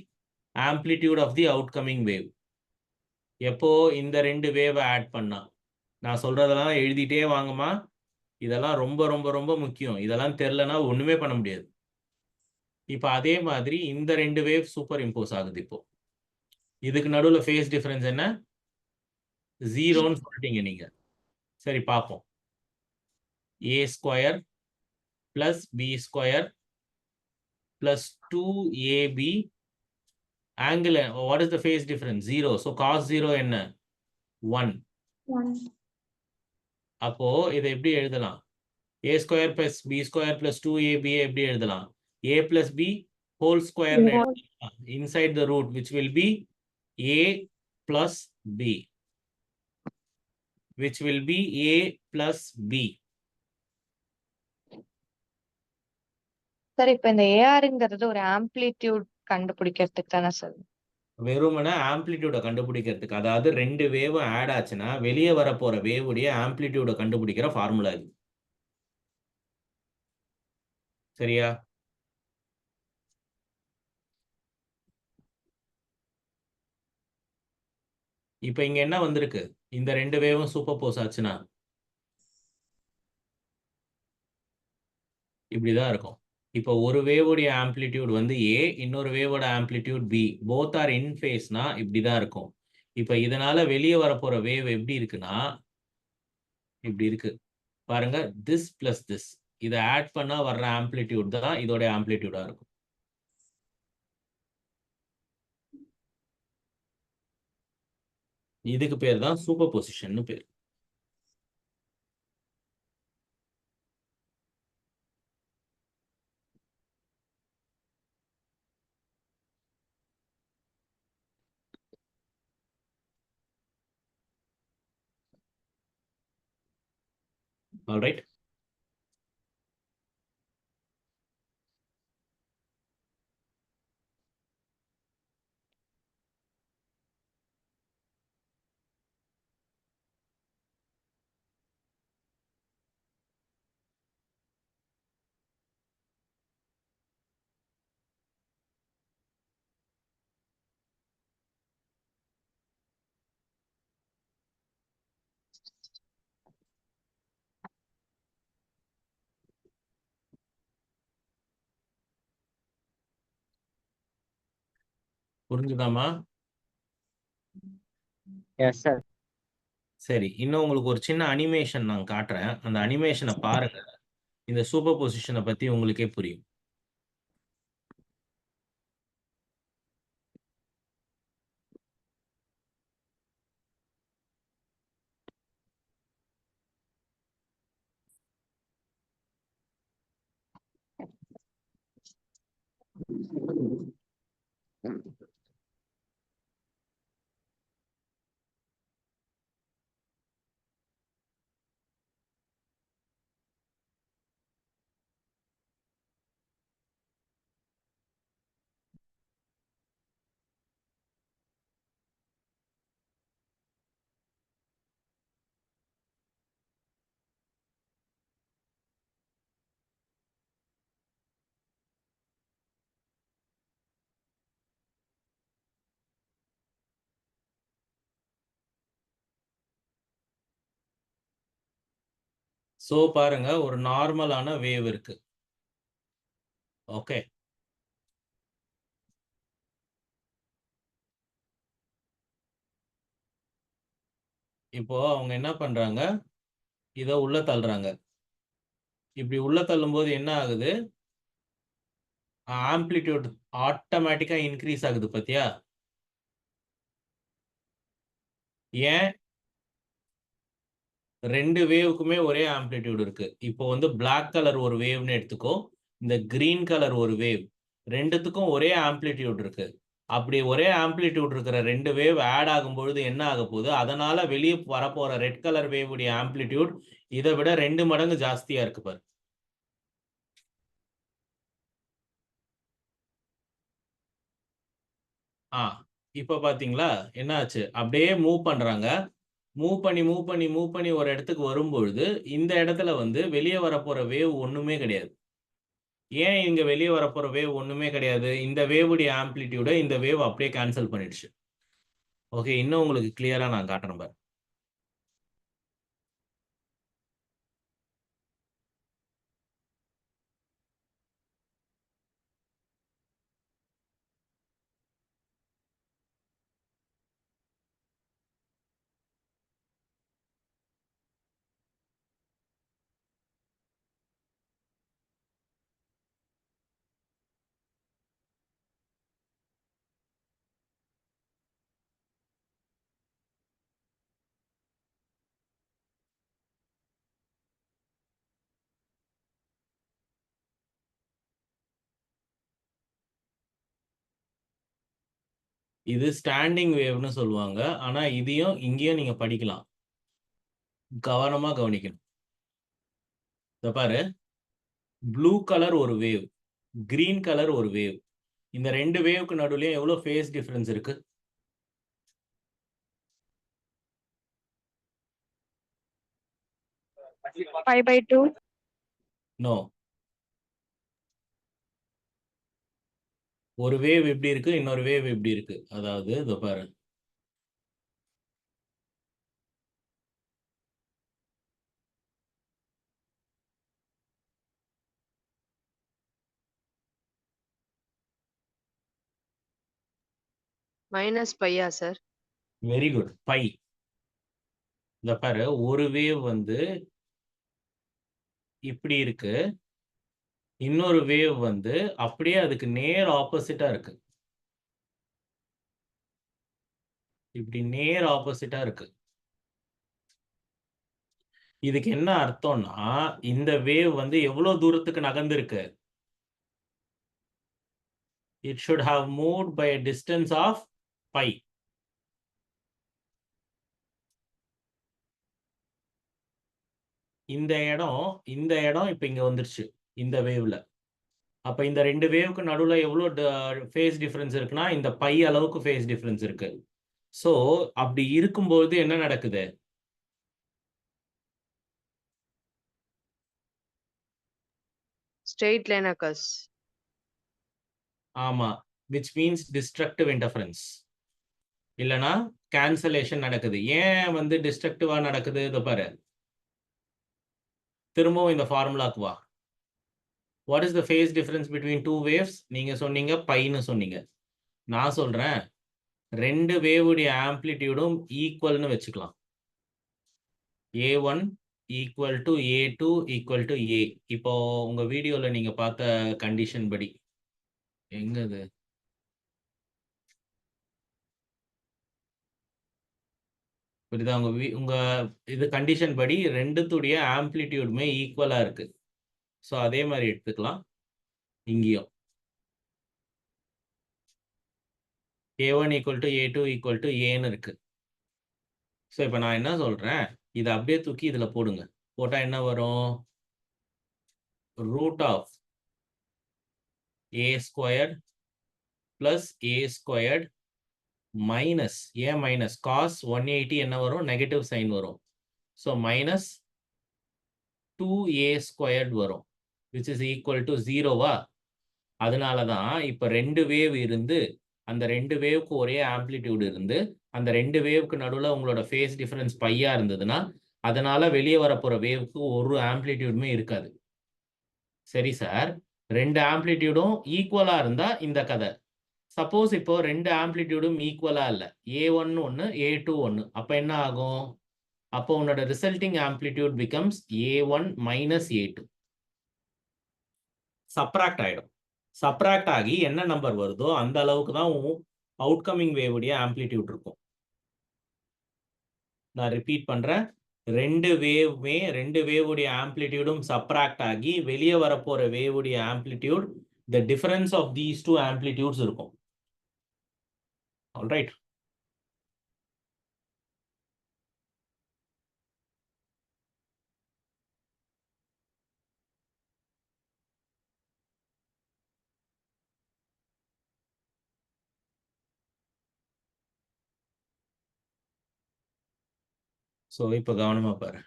amplitude of the outcoming wave. எப்போ இந்த 2 வேவ் ஆட் பண்ணா? நான் சொல்றதெல்லாம் எழுதிட்டே வாங்கம்மா. இதெல்லாம் ரொம்ப ரொம்ப ரொம்ப முக்கியம். இதெல்லாம் தெரியலனா ஒண்ணுமே பண்ண முடியாது. இப்ப அதே மாதிரி இந்த 2 வேவ் சூப்பர் இம்போஸ் ஆகுது இப்போ. இதுக்கு நடுவுல ஃபேஸ் டிஃபரன்ஸ் என்ன? 0ன்னு சொல்லிட்டீங்க நீங்க. சரி பாப்போம். a square plus b square plus 2ab angle. What is the phase difference? 0. So cos 0 என்ன? 1. 1. அப்போ இதை எப்படி எழுதலாம்? a square plus b square plus 2ab எப்படி எழுதலாம்? a plus b whole square inside the root, which will be a plus b, which will be a plus b. Sir இப்ப இந்த ஏஆர்ங்கிறது ஒரு ஆம்ப்ளிடியூட் கண்டுபிடிக்கிறதுக்கு தானே சார்? வெறுமனே ஆம்ப்ளிடியூட கண்டுபிடிக்கிறதுக்கு, அதாவது 2 வேவ் ஆட் ஆச்சுன்னா வெளியே வர போற வேவ் உடைய ஆம்ப்ளிடியூட கண்டுபிடிக்கிற ஃபார்முலா இது. சரியா? இப்ப இங்க என்ன வந்திருக்கு? இந்த 2 வேவும் சூப்பர் போஸ் ஆச்சுன்னா இப்படிதான் இருக்கும். இப்போ ஒரு வேவோடைய ஆம்ப்ளிடியூட் வந்து A, இன்னொரு வேவோட ஆம்ப்ளிடியூட் B. போத் ஆர் இன் ஃபேஸ்னா இப்படிதான் இருக்கும். இப்போ இதனால வெளியே வரப்போற வேவ் எப்படி இருக்குன்னா இப்படி இருக்கு பாருங்க. திஸ் பிளஸ் திஸ் இதை ஆட் பண்ணா வர்ற ஆம்ப்ளிடியூட் தான் இதோட ஆம்ப்ளிடியூடா இருக்கும். இதுக்கு பேர் தான் சூப்பர் பொசிஷன் பேர். All right. புரிஞ்சுதாமா? Yes sir. சரி, இன்னும் உங்களுக்கு ஒரு சின்ன அனிமேஷன் நான் காட்டுறேன். அந்த அனிமேஷனை பாருங்க. இந்த சூப்பர் பொசிஷனை பத்தி உங்களுக்கே புரியும். சோ பாருங்க, ஒரு நார்மலான வேவ் இருக்கு. ஓகே, இப்போ அவங்க என்ன பண்றாங்க? இத உள்ள தள்ளுறாங்க. இப்படி உள்ள தள்ளும்போது என்ன ஆகுது? ஆம்ப்ளிடியூட் ஆட்டோமேட்டிக்கா இன்க்ரீஸ் ஆகுது பாத்தியா? ஏன்? 2 வேவ்க்குமே ஒரே ஆம்ப்ளிடியூட் இருக்கு. இப்போ வந்து பிளாக் கலர் ஒரு வேவ்னு எடுத்துக்கோ. இந்த கிரீன் கலர் ஒரு வேவ். 2த்துக்கும் ஒரே ஆம்ப்ளிடியூட் இருக்கு. அப்படி ஒரே ஆம்ப்ளிடியூட் இருக்கிற 2 வேவ் ஆட் ஆகும்பொழுது என்ன ஆக போகுது? அதனால வெளியே வரப்போற ரெட் கலர் வேவ் உடைய ஆம்ப்ளிடியூட் இதை விட 2 மடங்கு ஜாஸ்தியா இருக்கு பாரு. இப்ப பாத்தீங்களா என்ன ஆச்சு? அப்படியே மூவ் பண்றாங்க. மூவ் பண்ணி ஒரு இடத்துக்கு வரும்பொழுது இந்த இடத்துல வந்து வெளியே வரப்போற வேவ் ஒண்ணுமே கிடையாது. ஏன் இங்க வெளியே வரப்போற வேவ் ஒண்ணுமே கிடையாது? இந்த வேவ் உடைய ஆம்ப்ளிடியூட இந்த வேவ் அப்படியே கேன்சல் பண்ணிடுச்சு. ஓகே, இன்னும் உங்களுக்கு கிளியரா நான் காட்டுறேன் பாரு. இது ஸ்டாண்டிங் வேவ்னு சொல்லுவாங்க. ஆனா இதையும் இங்கேயும் நீங்க படிக்கலாம். கவனமா கவனிக்கணும். இத பாரு, ப்ளூ கலர் ஒரு வேவ், கிரீன் கலர் ஒரு வேவ். இந்த 2 வேவ்க்கு நடுவுலயும் எவ்வளவு ஃபேஸ் டிஃபரன்ஸ் இருக்கு? 5/2. நோ. ஒரு வேவ் இப்படி இருக்கு, இன்னொரு வேவ் இப்படி இருக்கு. அதாவது இதோ பாரு, -π சார்? Very good, by. இந்த பாரு, ஒரு வேவ் வந்து இப்படி இருக்கு, இன்னொரு வேவ் வந்து அப்படியே அதுக்கு நேர் ஆப்போசிட்டா இருக்கு. இப்படி நேர் ஆப்போசிட்டா இருக்கு. இதுக்கு என்ன அர்த்தம்னா, இந்த வேவ் வந்து எவ்வளவு தூரத்துக்கு நகர்ந்திருக்கு? It should have moved by a distance of pi. இந்த இடம் இப்ப இங்க வந்துருச்சு இந்த வேவ்ல. அப்ப இந்த 2 வேவ்க்கு நடுவுல எவ்வளவு ஃபேஸ் டிஃபரன்ஸ் இருக்குன்னா, இந்த பை அளவுக்கு ஃபேஸ் டிஃபரன்ஸ் இருக்கு. சோ அப்படி இருக்கும்போது என்ன நடக்குது? Straight line occurs. ஆமா, which means destructive interference. இல்லனா cancellation நடக்குது. ஏன் வந்து டிஸ்ட்ரக்டிவா நடக்குது? இதோ பாரு, திரும்பவும் இந்த ஃபார்முலாக்கு வா. What is the phase difference between two waves? நீங்க சொன்னீங்க பைன்னு சொன்னீங்க. நான் சொல்றேன் 2 வேவ் உடைய ஆம்ப்ளிடியூடும் ஈக்குவல்னு வச்சுக்கலாம். A1 equal to A2 equal to A. இப்போ உங்க வீடியோல நீங்க பார்த்த கண்டிஷன் படி எங்க இது? புரியுதா? உங்க இது கண்டிஷன் படி 2த்துடைய ஆம்ப்ளிடியூடுமே ஈக்குவலா இருக்கு. ஸோ அதே மாதிரி எடுத்துக்கலாம் இங்கேயும். A1 equal to A2 equal to Aன்னு இருக்கு. ஸோ இப்போ நான் என்ன சொல்றேன், இதை அப்படியே தூக்கி இதுல போடுங்க. போட்டா என்ன வரும்? Root of A squared plus A squared minus ஏன் மைனஸ் காஸ் 180 என்ன வரும்? நெகட்டிவ் சைன் வரும். ஸோ மைனஸ் 2A ஸ்கொயர்ட் வரும், விச் இஸ் ஈக்குவல் டு 0வா? அதனால தான் இப்போ 2 வேவ் இருந்து அந்த 2 வேவ்க்கு ஒரே ஆம்ப்ளிடியூட் இருந்து அந்த 2 வேவ்க்கு நடுவில் உங்களோட ஃபேஸ் டிஃபரன்ஸ் பையா இருந்ததுன்னா அதனால வெளியே வரப்போற வேவ்க்கு ஒரு ஆம்ப்ளிடியூடுமே இருக்காது. சரி சார், 2 ஆம்ப்ளிடியூடும் ஈக்குவலா இருந்தா இந்த கதை. சப்போஸ் இப்போ 2 ஆம்ப்ளிடியூடும் ஈக்குவலா இல்ல, A1 ஒன்னு A2 ஒன்னு, அப்ப என்ன ஆகும்? அப்போ உன்னோட resulting amplitude becomes A1 minus A2. Subtract ஆயிடும். சப்ராக்ட் ஆகி என்ன நம்பர் வருதோ அந்த அளவுக்கு தான் அவுட்கமிங் வேவுடைய ஆம்ப்ளிடியூட் இருக்கும். நான் ரிப்பீட் பண்றேன். ரெண்டு வேவுடைய ஆம்ப்ளிடியூடும் சப்ராக்ட் ஆகி வெளியே வரப்போற வேவுடைய amplitude the difference of these two amplitudes இருக்கும். All right. ஸோ இப்போ கவனமா பாரு.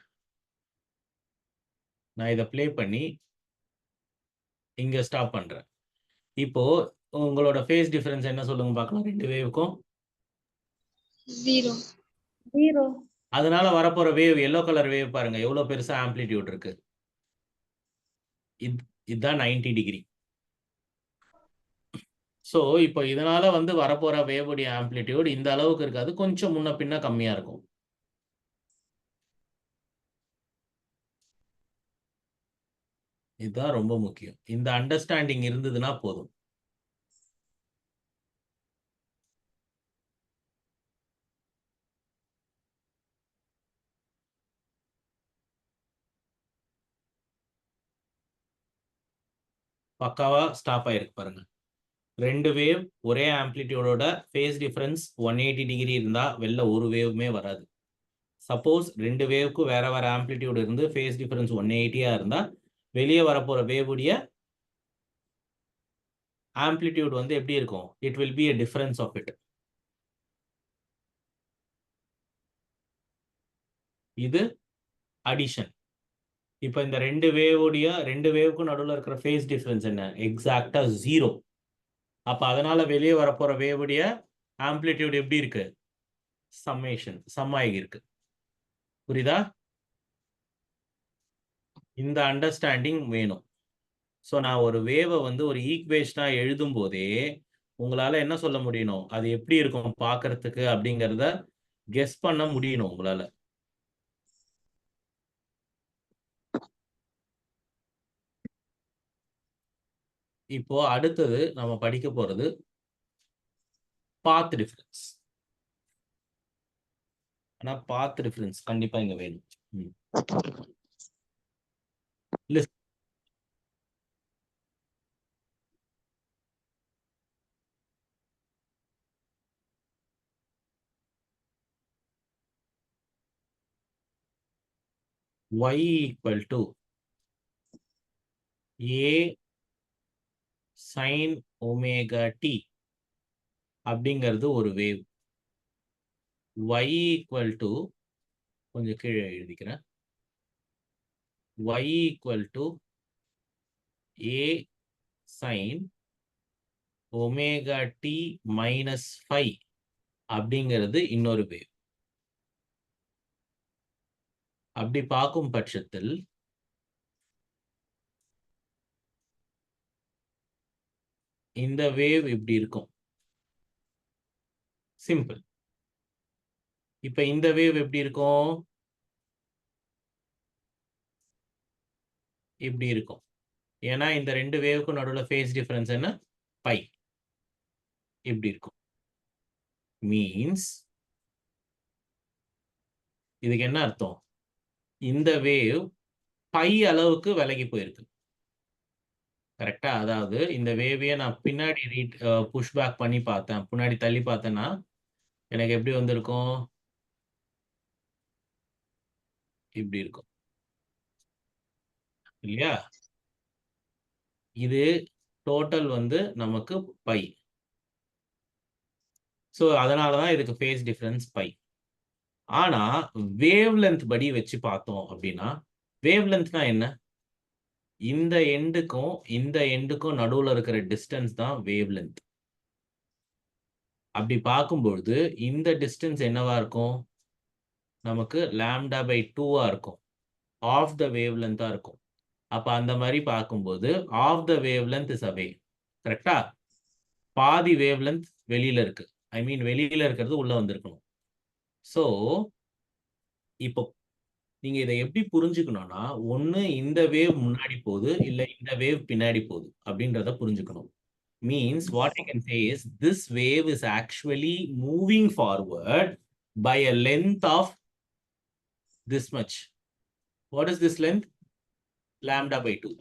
நான் இதை ப்ளே பண்ணி இங்க ஸ்டாப் பண்றேன். இப்போ உங்களோட ஃபேஸ் டிஃபரன்ஸ் என்ன சொல்லுங்க பார்க்கலாம் ரெண்டு வேவுக்கும்? 0. அதனால வரப்போற வேவ் எல்லோ கலர் வேவ் பாருங்க எவ்வளவு பெருசா ஆம்ப்ளிடியூட் இருக்கு. இதுதான் 90 டிகிரி. ஸோ இப்போ இதனால வந்து வரப்போற வேவுடைய ஆம்ப்ளிடியூட் இந்த அளவுக்கு இருக்காது, கொஞ்சம் முன்ன பின்ன கம்மியா இருக்கும். இதுதான் ரொம்ப முக்கியம். இந்த அண்டர்ஸ்டாண்டிங் இருந்ததுன்னா போதும். பக்காவா ஸ்டாப் ஆயிருக்கு பாருங்க. ரெண்டு வேவ் ஒரே ஆம்ப்ளிடியூடோட ஃபேஸ் டிஃபரன்ஸ் 180 டிகிரி இருந்தா வெளில ஒரு வேவுமே வராது. சப்போஸ் ரெண்டு வேவுக்கு வேற வேற ஆம்ப்ளிடியூட் இருந்து ஃபேஸ் டிஃபரன்ஸ் 180 இருந்தா வெளியே வரப்போற வேவுடைய ஆம்ப்ளிடியூட் வந்து எப்படி இருக்கும்? It will be a difference of it. இது அடிஷன். இப்போ இந்த ரெண்டு வேவுக்கும் நடுவில் இருக்கிற ஃபேஸ் டிஃபரன்ஸ் என்ன? எக்ஸாக்டா 0. அப்ப அதனால வெளியே வரப்போற வேவுடைய ஆம்ப்ளிடியூட் எப்படி இருக்கு? சம் ஆகி இருக்கு. புரியுதா? இந்த அண்டர்ஸ்டாண்டிங் வேணும். ஸோ நான் ஒரு வேவை வந்து ஒரு ஈக்குவேஷனா எழுதும் போதே உங்களால என்ன சொல்ல முடியணும், அது எப்படி இருக்கும் பார்க்கறதுக்கு அப்படிங்கிறத கெஸ் பண்ண முடியணும் உங்களால. இப்போ அடுத்தது நம்ம படிக்க போறது பாத் டிஃபரன்ஸ். ஆனா பாத் டிஃபரன்ஸ் கண்டிப்பா இங்க வேணும். y equal to a sin omega t அப்படிங்கிறது ஒரு வேவ். y equal to கொஞ்சம் கீழே எழுதிக்கிறேன். y equal to a sin omega t minus 5 அப்படிங்கிறது இன்னொரு வேவ். அப்படி பார்க்கும் பட்சத்தில் இந்த வேவ் இப்படி இருக்கும். சிம்பிள். இப்ப இந்த வேவ் எப்படி இருக்கும்? இப்படி இருக்கும். ஏன்னா இந்த ரெண்டு வேவுக்கும் நடுவில் ஃபேஸ் டிஃபரன்ஸ் என்ன? பை. இப்படி இருக்கும். மீன்ஸ் இதுக்கு என்ன அர்த்தம்? இந்த வேவ் பை அளவுக்கு விலகி போயிருக்கு. கரெக்டா? அதாவது இந்த வேவையை நான் பின்னாடி புஷ் பேக் பண்ணி பார்த்தேன், பின்னாடி தள்ளி பார்த்தேன்னா எனக்கு எப்படி வந்திருக்கும்? இப்படி இருக்கும் இல்லையா? இது டோட்டல் வந்து நமக்கு பை. ஸோ அதனாலதான் இதுக்கு ஃபேஸ் டிஃபரன்ஸ் பை. ஆனா வேவ் லென்த் படி வச்சு பார்த்தோம் அப்படின்னா வேவ் லென்த்னா என்ன? இந்த எண்டுக்கும் நடுவுல இருக்கிற டிஸ்டன்ஸ் தான் வேவ் லென்த். அப்படி பார்க்கும்பொழுது இந்த டிஸ்டன்ஸ் என்னவா இருக்கும்? நமக்கு λ/2 இருக்கும். ஆஃப் த வேவ் லென்த்தா இருக்கும். அப்ப அந்த மாதிரி பார்க்கும்போது half the wavelength is away. கரெக்டா? பாதி வேவ் லென்த் வெளியில இருக்கு. வெளியில இருக்கிறது உள்ள வந்திருக்கணும். ஸோ இப்போ நீங்க இதை எப்படி புரிஞ்சுக்கணும்னா, ஒண்ணு இந்த வேவ் முன்னாடி போகுது, இல்ல இந்த வேவ் பின்னாடி போகுது அப்படின்றத புரிஞ்சுக்கணும். Means what I can say is this wave is actually moving forward by a length of this much. What is this length? Lambda by 2.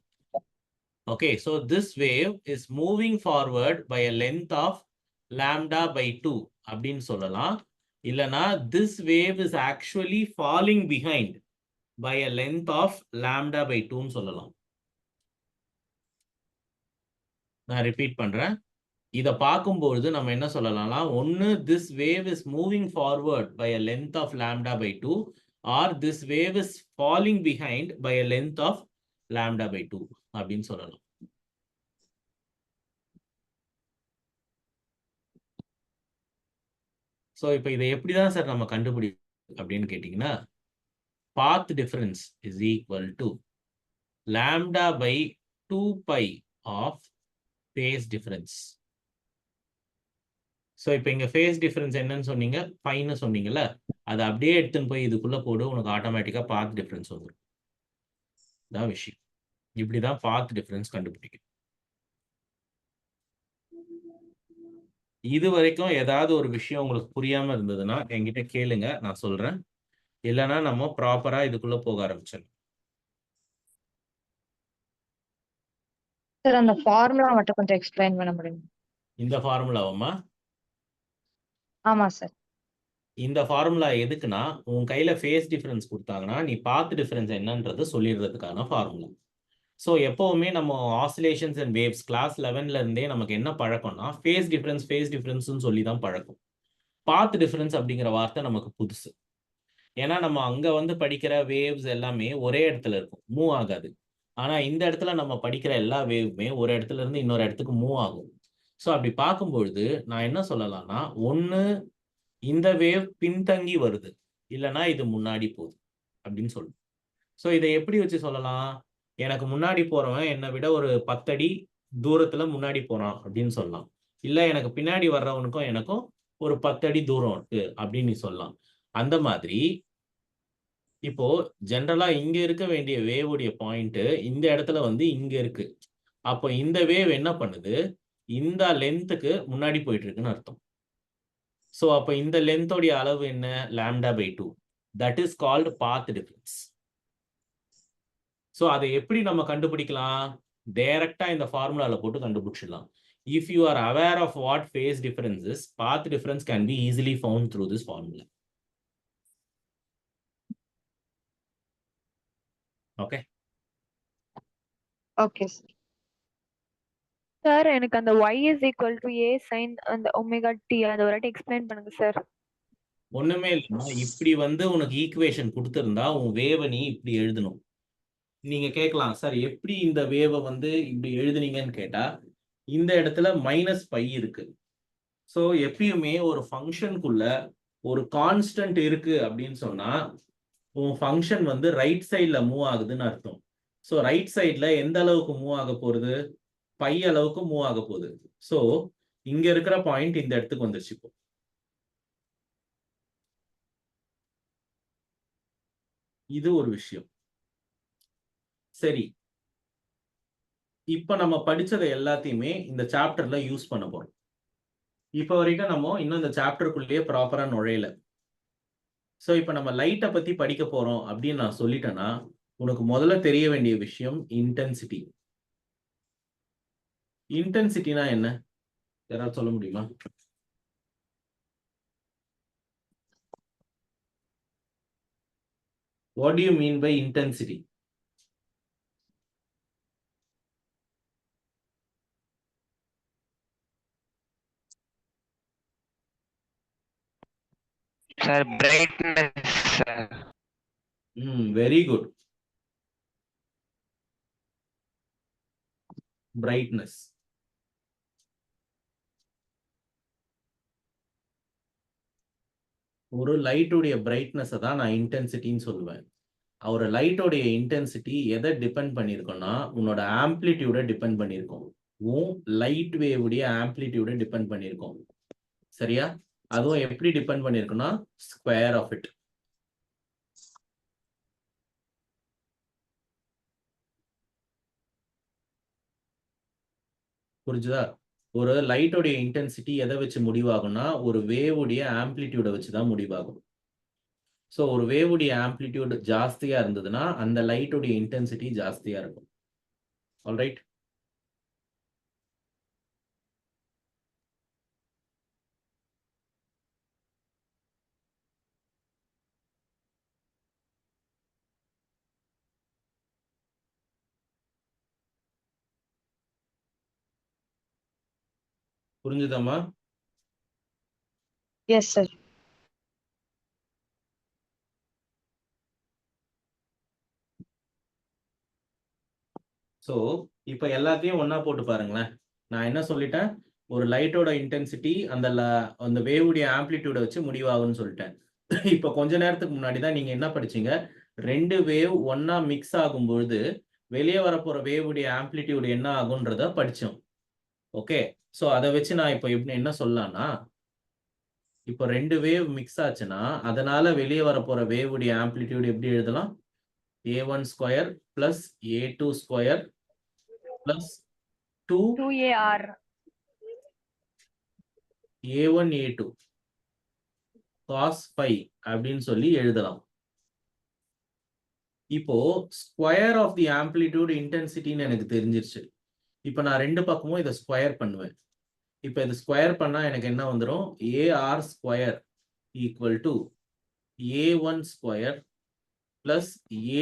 Okay, so this wave is moving forward by a length of lambda by 2 அப்படின்னு சொல்லலாம். இல்லனா this wave is actually falling behind by a length of lambda by 2 ன்னு சொல்லலாம். நான் repeat பண்றேன். இத பார்க்கும்போது நம்ம என்ன சொல்லலாம்னா, ஒன்னு this wave is moving forward by a length of lambda by 2 or this wave is falling behind by a length of lambda by 2 அப்படின்னு சொல்லலாம். சோ இப்போ இதை எப்படி தான் சார் நம்ம கண்டுபிடி அப்படின்னு கேட்டிங்கன்னா, path difference is equal to lambda by 2 pi of phase difference. So இப்போ இங்கே ஃபேஸ் டிஃபரன்ஸ் என்னன்னு சொன்னீங்க, பைன்னு சொன்னீங்கல்ல, அதை அப்படியே எடுத்துன்னு போய் இதுக்குள்ளே போடு, உனக்கு ஆட்டோமேட்டிக்காக பாத் டிஃபரன்ஸ் வந்துடும். இதான் விஷயம். இப்படி தான் பாத் டிஃபரன்ஸ் கண்டுபிடிக்கும். இது வரைக்கும் ஏதாவது ஒரு விஷயம் உங்களுக்கு புரியாமல் இருந்ததுன்னா என்கிட்ட கேளுங்க, நான் சொல்கிறேன். இல்லைன்னா நம்ம ப்ராப்பராக இதுக்குள்ளே போக ஆரம்பிச்சிடலாம். சார் அந்த ஃபார்முலா மட்டும் கொஞ்சம் எக்ஸ்பிளைன் பண்ண முடியும்? இந்த ஃபார்முலாவம்மா? ஆமா சார். இந்த ஃபார்முலா எதுக்குன்னா, உன் கையில ஃபேஸ் டிஃபரன்ஸ் கொடுத்தாங்கன்னா நீ பாத் டிஃபரன்ஸ் என்னன்றது சொல்லிடுறதுக்கான ஃபார்முலா. ஸோ எப்போவுமே நம்ம ஆசிலேஷன்ஸ் அண்ட் வேவ்ஸ் கிளாஸ் 11ல இருந்தே நமக்கு என்ன பழக்கம்னா, ஃபேஸ் டிஃபரன்ஸ்னு சொல்லி தான் பழக்கம். பாத் டிஃபரன்ஸ் அப்படிங்கிற வார்த்தை நமக்கு புதுசு. ஏன்னா நம்ம அங்க வந்து படிக்கிற வேவ்ஸ் எல்லாமே ஒரே இடத்துல இருக்கும், மூவ் ஆகாது. ஆனா இந்த இடத்துல நம்ம படிக்கிற எல்லா வேவுமே ஒரு இடத்துல இருந்து இன்னொரு இடத்துக்கு மூவ் ஆகும். ஸோ அப்படி பார்க்கும்பொழுது நான் என்ன சொல்லலாம்னா, ஒன்று இந்த வேவ் பின்தங்கி வருது, இல்லைன்னா இது முன்னாடி போகுது அப்படின்னு சொல்லுவோம். ஸோ இதை எப்படி வச்சு சொல்லலாம், எனக்கு முன்னாடி போறவன் என்னை விட ஒரு 10 அடி தூரத்துல முன்னாடி போறான் அப்படின்னு சொல்லலாம். இல்லை எனக்கு பின்னாடி வர்றவனுக்கும் எனக்கும் ஒரு 10 அடி தூரம் இருக்கு அப்படின்னு நீ சொல்லலாம். அந்த மாதிரி இப்போ ஜென்ரலா இங்க இருக்க வேண்டிய வேவுடைய பாயிண்ட் இந்த இடத்துல வந்து இங்க இருக்கு. அப்போ இந்த வேவ் என்ன பண்ணுது, இந்த லென்த்துக்கு முன்னாடி போயிட்டு இருக்குன்னு அர்த்தம். ஸோ அப்போ இந்த லென்த்தோடைய அளவு என்ன, lambda by 2. That is called path difference. So அதை எப்படி நம்ம கண்டுபிடிக்கலாம், டைரக்டா இந்த ஃபார்முலால போட்டு கண்டுபிடிச்சிடலாம். If you are aware of what phase difference is, path difference can be easily found through this formula. Okay okay sir. Sir எனக்கு அந்த y is equal to a sin அந்த ஒமேகா t அதை ஒரு வாட்டி எக்ஸ்பிளைன் பண்ணுங்க sir. ஒண்ணுமே இல்லைன்னா, இப்படி வந்து உனக்கு ஈக்குவேஷன் கொடுத்திருந்தா உன் வேவை நீ இப்படி எழுதணும். நீங்க கேட்கலாம், சார் எப்படி இந்த வேவை வந்து இப்படி எழுதுனீங்கன்னு கேட்டா, இந்த இடத்துல -π இருக்கு. ஸோ எப்பயுமே ஒரு ஃபங்க்ஷனுக்குள்ள ஒரு கான்ஸ்டன்ட் இருக்கு அப்படின்னு சொன்னா உன் ஃபங்க்ஷன் வந்து ரைட் சைட்ல மூவ் ஆகுதுன்னு அர்த்தம். ஸோ ரைட் சைட்ல எந்த அளவுக்கு மூவ் ஆக போறது, π அளவுக்கு மூவ் ஆக போகுது. ஸோ இங்க இருக்கிற பாயிண்ட் இந்த இடத்துக்கு வந்துருச்சு. இப்போ இது ஒரு விஷயம். சரி, இப்ப நம்ம படிச்சதை எல்லாத்தையுமே இந்த சாப்டர்ல யூஸ் பண்ண போறோம். இப்ப வரைக்கும் நம்ம இன்னும் இந்த சாப்டருக்குள்ளேயே ப்ராப்பரா நுழையல. ஸோ இப்ப நம்ம லைட்டை பத்தி படிக்க போறோம் அப்படின்னு நான் சொல்லிட்டேன்னா, உனக்கு முதல்ல தெரிய வேண்டிய விஷயம் இன்டென்சிட்டி. இன்டென்சிட்டினா என்ன, யாராவது சொல்ல முடியுமா? What do you mean by intensity? Sir, brightness, sir. Very good. Brightness. ஒரு லைட்டுடைய பிரைட்னஸை தான் நான் இன்டென்சிட்டின்னு சொல்லுவேன். ஒரு லைட்டோடைய இன்டென்சிட்டி எதை டிபெண்ட் பண்ணியிருக்கோம்னா, உன்னோட ஆம்ப்ளிடியூடை டிபெண்ட் பண்ணியிருக்கோம். லைட் வேவுடைய ஆம்ப்ளிடியூடை டிபெண்ட் பண்ணியிருக்கோம். சரியா? அதுவும் எப்படி டிபெண்ட் பண்ணியிருக்குன்னா, ஸ்கொயர் ஆஃப் இட். புரிஞ்சுதா? ஒரு லைட்டோடைய இன்டென்சிட்டி எதை வச்சு முடிவாகும்னா ஒரு வேவுடைய ஆம்பிளிடியூடை வச்சு தான் முடிவாகும். ஸோ ஒரு வேவுடைய ஆம்பிளிடியூட் ஜாஸ்தியா இருந்ததுன்னா அந்த லைட்டோடைய இன்டென்சிட்டி ஜாஸ்தியா இருக்கும். ஆல்ரைட். புரிஞ்சுதாம்மா? Yes sir. ஸோ இப்போ எல்லாத்தையும் ஒண்ணா போட்டு பாருங்களேன். நான் என்ன சொல்லிட்டேன்? ஒரு லைட்டோட இன்டென்சிட்டி அந்த வேவுடைய ஆம்பிளிடியூடை வச்சு முடிவாகும்னு சொல்லிட்டேன். இப்போ கொஞ்ச நேரத்துக்கு முன்னாடி தான் நீங்க என்ன படிச்சீங்க? 2 வேவ் ஒண்ணா மிக்ஸ் ஆகும்பொழுது வெளியே வரப்போற வேவுடைய ஆம்பிளிடியூட் என்ன ஆகும்ன்றத படிச்சோம். ஓகே. ஸோ அதை வச்சு நான் இப்போ என்ன சொல்லலாம்னா இப்போ 2 வேவ் மிக்ஸ் ஆச்சுன்னா அதனால வெளியே வரப்போற வேவுடைய ஆம்பிளிடியூட் எப்படி எழுதலாம்? a1 square plus a2 square plus 2AR. a1 a2 cos phi அப்படின்னு சொல்லி எழுதலாம். இப்போ ஸ்கொயர் ஆஃப் தி ஆம்பிளிடியூட் இன்டென்சிட்டின்னு எனக்கு தெரிஞ்சிருச்சு. இப்போ நான் ரெண்டு பக்கமும் இதை ஸ்கொயர் பண்ணுவேன். இப்போ இது ஸ்கொயர் பண்ணா எனக்கு என்ன வந்துடும்? AR square equal to a1 square plus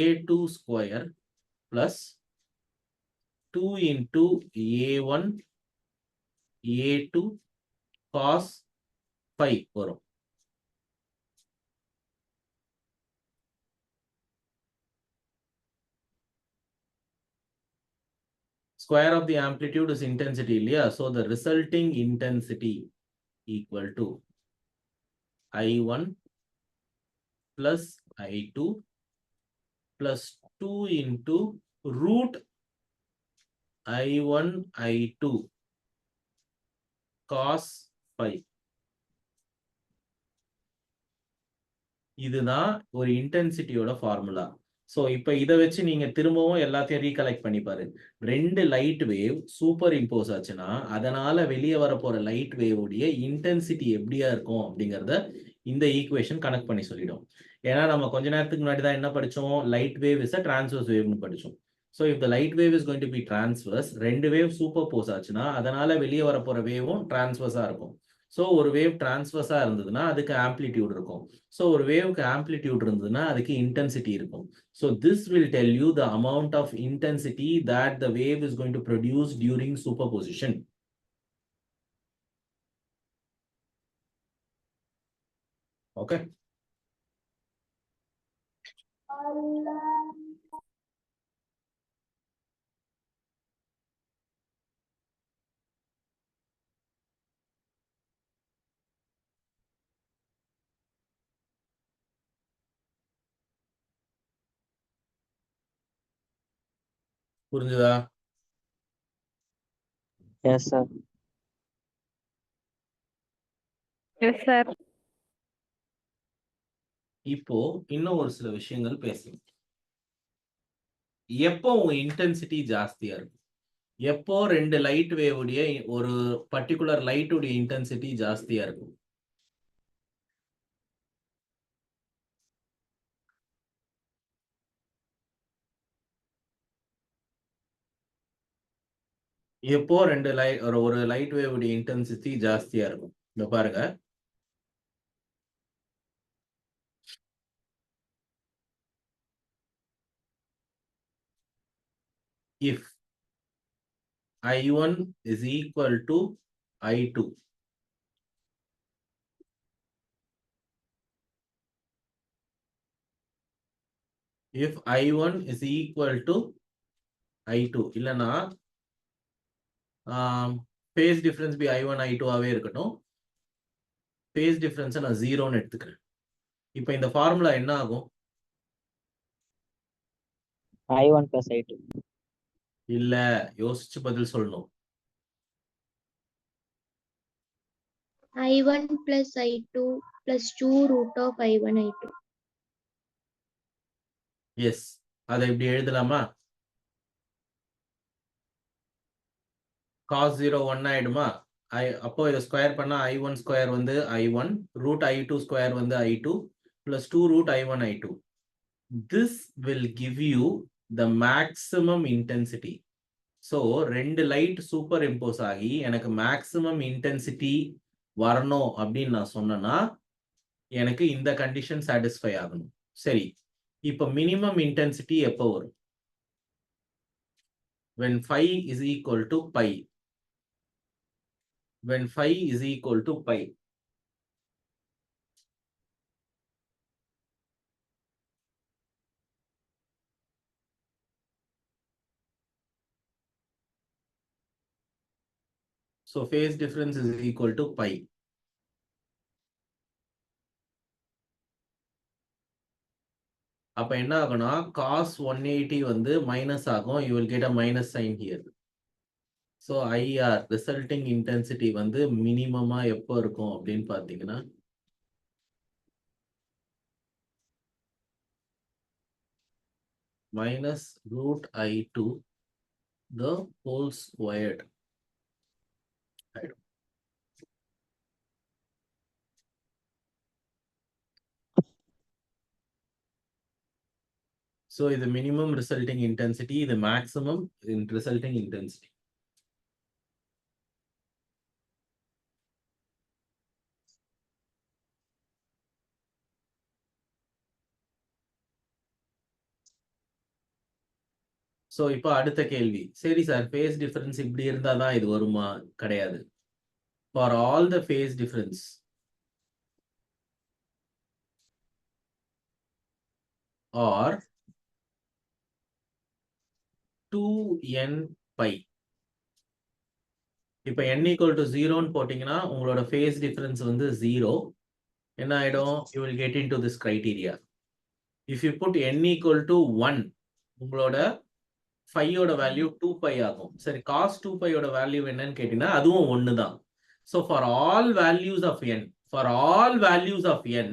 a2 square plus 2 into a1 a2 cos phi வரும். Square of the amplitude is intensity இல்லையா? So the resulting intensity equal to I1 plus I2 plus 2 into root I1 I2 cos phi. இதுதான் ஒரு இன்டென்சிட்டியோட formula. So இப்போ இதை வச்சு நீங்க திரும்பவும் எல்லாத்தையும் ரீகலெக்ட் பண்ணி பாரு. 2 லைட் வேவ் சூப்பர் இம்போஸ் ஆச்சுன்னா அதனால வெளியே வரப்போற லைட் வேவ் உடைய இன்டென்சிட்டி எப்படியா இருக்கும் அப்படிங்கறத இந்த ஈக்குவேஷன் கனெக்ட் பண்ணி சொல்லிடும். ஏன்னா நம்ம கொஞ்ச நேரத்துக்கு முன்னாடி தான் என்ன படிச்சோம்? Light wave is a transverse வேவ்னு படிச்சோம். So if the light wave is going to be transverse, 2 wave superpose ஆச்சுன்னா அதனால வெளியே வரப்போற வேவும் டிரான்ஸ்வர்ஸா இருக்கும். ஸோ ஒரு வேவ் டிரான்ஸ்வர்ஸா இருந்ததுன்னா அதுக்கு ஆம்பிளிடியூட் இருக்கும். ஸோ ஒரு வேவுக்கு ஆம்பிளிடியூட் இருந்ததுன்னா அதுக்கு இன்டென்சிட்டி இருக்கும். So this will tell you the amount of intensity that the wave is going to produce during superposition. Okay. புரிஞ்சுதா? Yes, sir. Yes sir. இப்போ இன்னும் ஒரு சில விஷயங்கள் பேசலாம். எப்போ உங்க இன்டென்சிட்டி ஜாஸ்தியா இருக்கும்? எப்போ 2 லைட் வேவ் உடைய ஒரு பர்டிகுலர் லைட் உடைய இன்டென்சிட்டி ஜாஸ்தியா இருக்கும்? எப்போ ஒரு லைட் வேவ் உடைய இன்டென்சிட்டி ஜாஸ்தியா இருக்கும்? இந்த பாருங்க. If I1 is equal to I2, if I1 is equal to I2 இல்லனா phase difference be I1 I2 ஆவே இருக்கட்டும். phase difference நான் 0ன்னு எடுத்துக்கிறேன். இப்போ இந்த ஃபார்முலா என்ன ஆகும்? I1 plus I2. இல்ல, யோசிச்சு பதில் சொல்லணும். I1 plus I2 plus 2 root of I1 I2. Yes, அதை இப்படி எழுதலாமா? cos 0 1 ஆயிடுமா? அப்போ இதை ஸ்கொயர் பண்ணா I1 ஸ்கொயர் வந்து I1 ரூட் I2 ஸ்கொயர் வந்து I2 plus 2 root I1 I2. This will give you the maximum intensity. So ரெண்டு லைட் சூப்பர் இம்போஸ் ஆகி எனக்கு மேக்ஸிமம் இன்டென்சிட்டி வரணும் அப்படின்னு நான் சொன்னேன்னா எனக்கு இந்த கண்டிஷன் சாட்டிஸ்ஃபை ஆகணும். சரி, இப்போ மினிமம் இன்டென்சிட்டி எப்போ வரும்? when phi is equal to pi. When phi is equal to pi. So phase difference is equal to pi. அப்ப என்ன ஆகும்னா cos 180 வந்து மைனஸ் ஆகும். You will get a minus sign here. So IR resulting intensity வந்து மினிமமா எப்போ இருக்கும் அப்படின்னு பார்த்தீங்கன்னா minus root I2 the whole squared. So இது minimum resulting intensity, இது maximum resulting intensity. So இப்போ அடுத்த கேள்வி. சரி சார், phase difference இப்படி இருந்தாதான் இது வருமா? கிடையாது. For all the phase difference or 2n pi. இப்போ n equal to 0 போட்டீங்கன்னா உங்களோட phase difference வந்து 0. என்ன ஆயிடும்? You will get into this criteria. If you put n equal to 1, உங்களோட phi ஓட வேல்யூ 2 pi ஆகும். சரி, cos 2 pi ஓட வேல்யூ என்னன்னு கேட்டீங்கன்னா அதுவும் 1 தான். So for all values of n,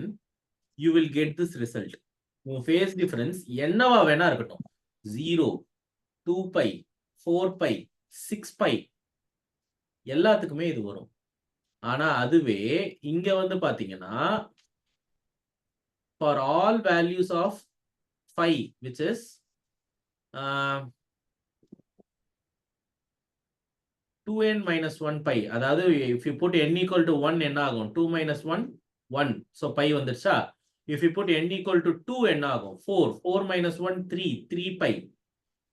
you will get this result. உங்க phase difference என்னவா வேணா இருக்கட்டும், 0, 2 pi, 4 pi, 6 pi, எல்லாத்துக்குமே இது வரும். ஆனா அதுவே இங்க வந்து பாத்தீங்கன்னா for all values of phi, which is 2n minus 1 pi, அதாவது if you put n equal to 1 என்ன ஆகும்? 2 minus 1 1, so pi வந்துருச்சா? If you put n equal to 2 என்ன ஆகும்? 4, 4 minus 1 3, 3 pi.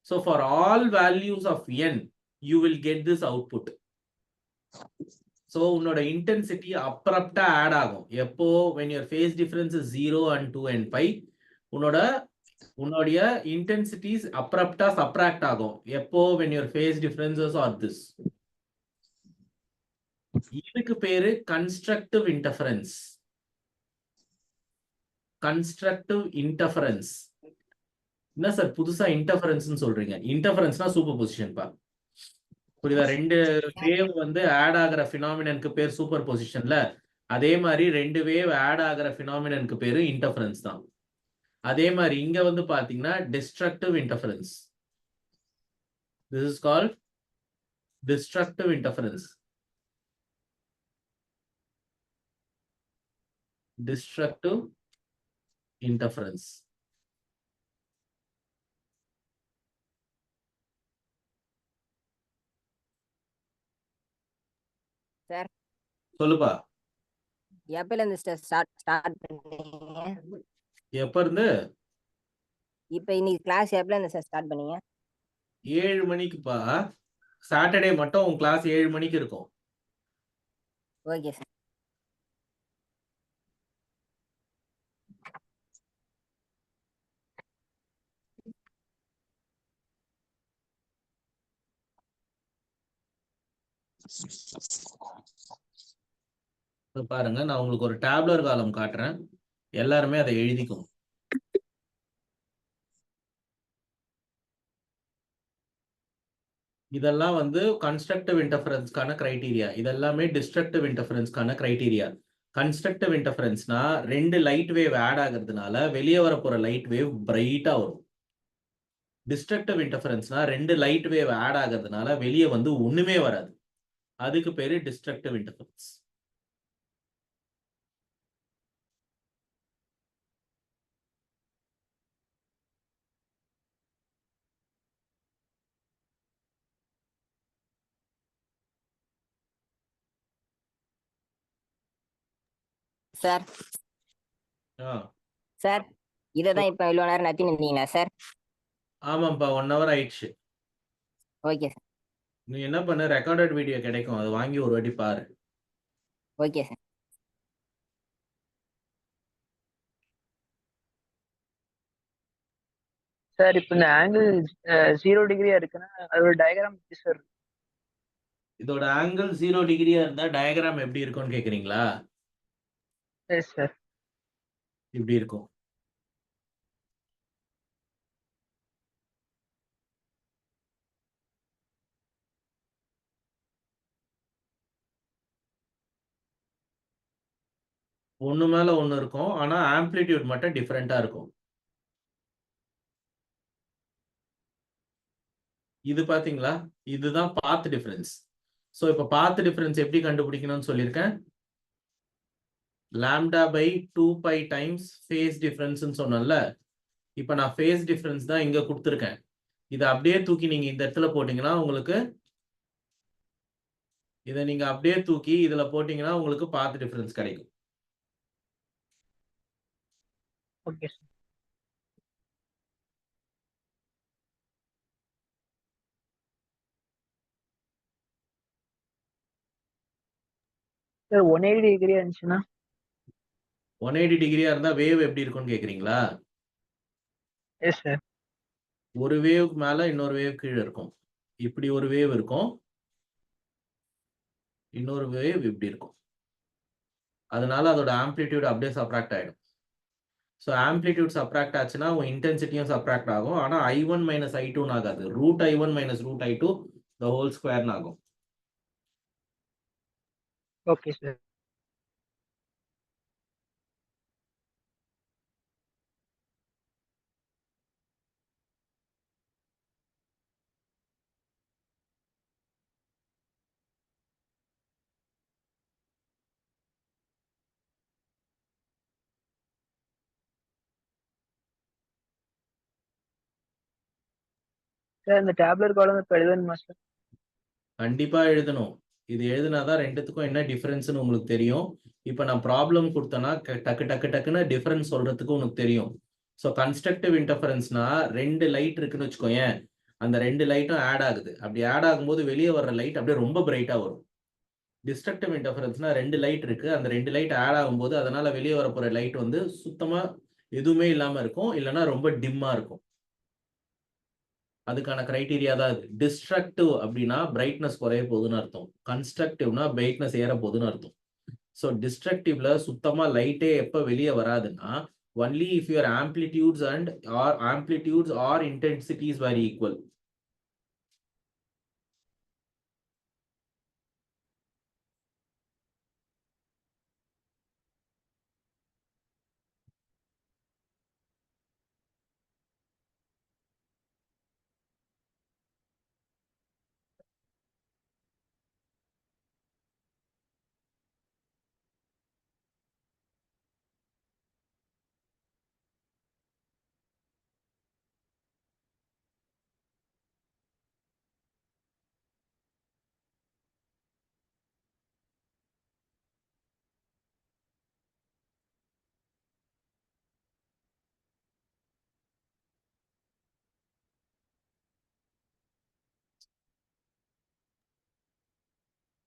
So for all values of n, you will get this output. So உன்னோட intensity அப்ரப்டா add ஆகும். எப்போ? when your phase difference is 0 and 2n pi, உன்னோடைய intensities அப்ரப்டா subtract ஆகும். எப்போ? when your phase differences are this. இதுக்கு பேரு constructive interference. constructive interference. என்ன சார் புதுசா இன்டர்ஃபரன்ஸ்னு சொல்றீங்க? இன்டர்ஃபரன்ஸ்னா சூப்பர் பொசிஷன் பா. புரியுதா? ரெண்டு வேவ் வந்து ஆட் ஆகிற ஃபினாமினனுக்கு பேர் சூப்பர் பொசிஷன்ல, அதே மாதிரி ரெண்டு வேவ் ஆட் ஆகிற ஃபினாமினனுக்கு பேரு இன்டர்ஃபரன்ஸ் தான். அதே மாதிரி இங்க வந்து பாத்தீங்கன்னா destructive interference. This is called destructive interference. Destructive interference. Sir, சொல்லுப்பா. எப்பல இருந்து ஸ்டார்ட் பண்ணீங்க? எப்ப இருந்து? இப்ப இன்னைக்கு கிளாஸ் எப்பல இருந்து சார் ஸ்டார்ட் பண்ணீங்க? 7 மணிக்குப்பா. சாட்டர்டே மட்டும் உன் கிளாஸ் 7 மணிக்கு இருக்கும். Okay sir. பாருங்க, நான் உங்களுக்கு ஒரு டேப்லர் காலம் காட்டுறேன், எல்லாருமே அதை எழுதிக்கும். இதெல்லாம் வந்து கன்ஸ்ட்ரக்டிவ் இன்டர்ஃபரன்ஸ்க்கான கிரைட்டீரியா. இதெல்லாமே டிஸ்ட்ரக்டிவ் இன்டர்ஃபரன்ஸ்க்கான கிரைட்டீரியா. கன்ஸ்ட்ரக்டிவ் இன்டர்ஃபரன்ஸ்னா ரெண்டு லைட் வேவ் ஆட் ஆகிறதுனால வெளியே வரப்போற லைட் வேவ் பிரைட்டா வரும். டிஸ்ட்ரக்டிவ் இன்டர்ஃபரன்ஸ்னா 2 லைட் வேவ் ஆட் ஆகிறதுனால வெளியே வந்து ஒண்ணுமே வராது. அதுக்கு பேரு டிஸ்ட்ரக்டிவ் இன்டர்ஃபரன்ஸ். சார் ஆ சார் இதை தான் இப்போ இவ்வளோ நேரம் நத்தின்னு இருந்தீங்களா சார்? ஆமாப்பா 1 hour ஆயிடுச்சு. Okay sir. நீ என்ன பண்ண, ரெக்கார்டட் வீடியோ கிடைக்கும், அதை வாங்கி ஒரு வாட்டி பாரு. Okay sir. சார் இப்போ இந்த ஆங்கிள் 0 டிகிரியா இருக்குன்னா அதோட டயக்ராம் எப்படி சார்? இதோட ஆங்கிள் 0 டிகிரியா இருந்தா டயக்ராம் எப்படி இருக்கும்னு கேக்குறீங்களா? Yes sir. இப்படி இருக்கும். ஒண்ணு மேல ஒண்ணு இருக்கும், ஆனா ஆம்ப்ளிடியூட் மட்டும் டிஃபரெண்டா இருக்கும். இது பாத்தீங்களா, இதுதான் பாத் டிஃபரன்ஸ். ஸோ இப்போ பாத் டிஃபரன்ஸ் எப்படி கண்டுபிடிக்கணும்னு சொல்லியிருக்கேன். லாம்டா பை 2π டைம்ஸ் ஃபேஸ் டிஃபரன்ஸ்னு சொன்னேன்ல. இப்போ நான் ஃபேஸ் டிஃபரன்ஸ் தான் இங்க கொடுத்துருக்கேன். இதை அப்படியே தூக்கி நீங்க இந்த இடத்துல போட்டீங்கன்னா உங்களுக்கு, இதை நீங்க அப்படியே தூக்கி இதுல போட்டீங்கன்னா உங்களுக்கு பாத் டிஃபரன்ஸ் கிடைக்கும். Okay sir. சார் 180 டிகிரியா இருந்துச்சுன்னா? 180 டிகிரியா இருந்தா வேவ் எப்படி இருக்கும்னு கேக்குறீங்களா? Yes sir. ஒரு வேவ்க்கு மேல இன்னொரு வேவ் கீழே இருக்கும். இப்படி ஒரு வேவ் இருக்கும், இன்னொரு வேவ் இப்படி இருக்கும். அதனால அதோட ஆம்ப்ளிடியூட் அப்படியே சப்ராக்ட் ஆயிடும். ஸோ ஆம்ப்ளிடியூட் சப்ராக்ட் ஆச்சுன்னா உங்க இன்டென்சிட்டியும் சப்ராக்ட் ஆகும். ஆனா I1 மைனஸ் I2 ஆகாது. √I1 minus √I2 the whole ஸ்கொயர்னு ஆகும். Okay sir. சார் இந்த டேப்லெட் காலம் இப்போ எழுதணுமா சார்? கண்டிப்பா எழுதணும். இது எழுதினாதான் ரெண்டுத்துக்கும் என்ன டிஃபரன்ஸ்னு உங்களுக்கு தெரியும். இப்போ நான் ப்ராப்ளம் கொடுத்தேன்னா டக்கு டக்கு டக்குன்னு டிஃபரன்ஸ் சொல்றதுக்கு உனக்கு தெரியும். ஸோ கன்ஸ்ட்ரக்டிவ் இன்டர்ஃபரன்ஸ்னா 2 லைட் இருக்குன்னு வச்சுக்கோயேன். அந்த 2 லைட்டும் ஆட் ஆகுது. அப்படி ஆட் ஆகும்போது வெளியே வர்ற லைட் அப்படியே ரொம்ப பிரைட்டா வரும். டிஸ்ட்ரக்டிவ் இன்டர்ஃபரன்ஸ்னா 2 லைட் இருக்கு, அந்த 2 லைட் ஆட் ஆகும்போது அதனால வெளியே வரப்போற லைட் வந்து சுத்தமா எதுவுமே இல்லாம இருக்கும், இல்லைன்னா ரொம்ப டிம்மா இருக்கும். அதுக்கான கிரைட்டீரியா தான் இது. டிஸ்ட்ரக்டிவ் அப்படின்னா பிரைட்னஸ் குறைய போகுதுன்னு அர்த்தம். கன்ஸ்ட்ரக்டிவ்னா பிரைட்னஸ் ஏற போகுதுன்னு அர்த்தம். ஸோ டிஸ்ட்ரக்டிவ்ல சுத்தமா லைட்டே எப்போ வெளியே வராதுன்னா, only if your amplitudes are intensities were equal.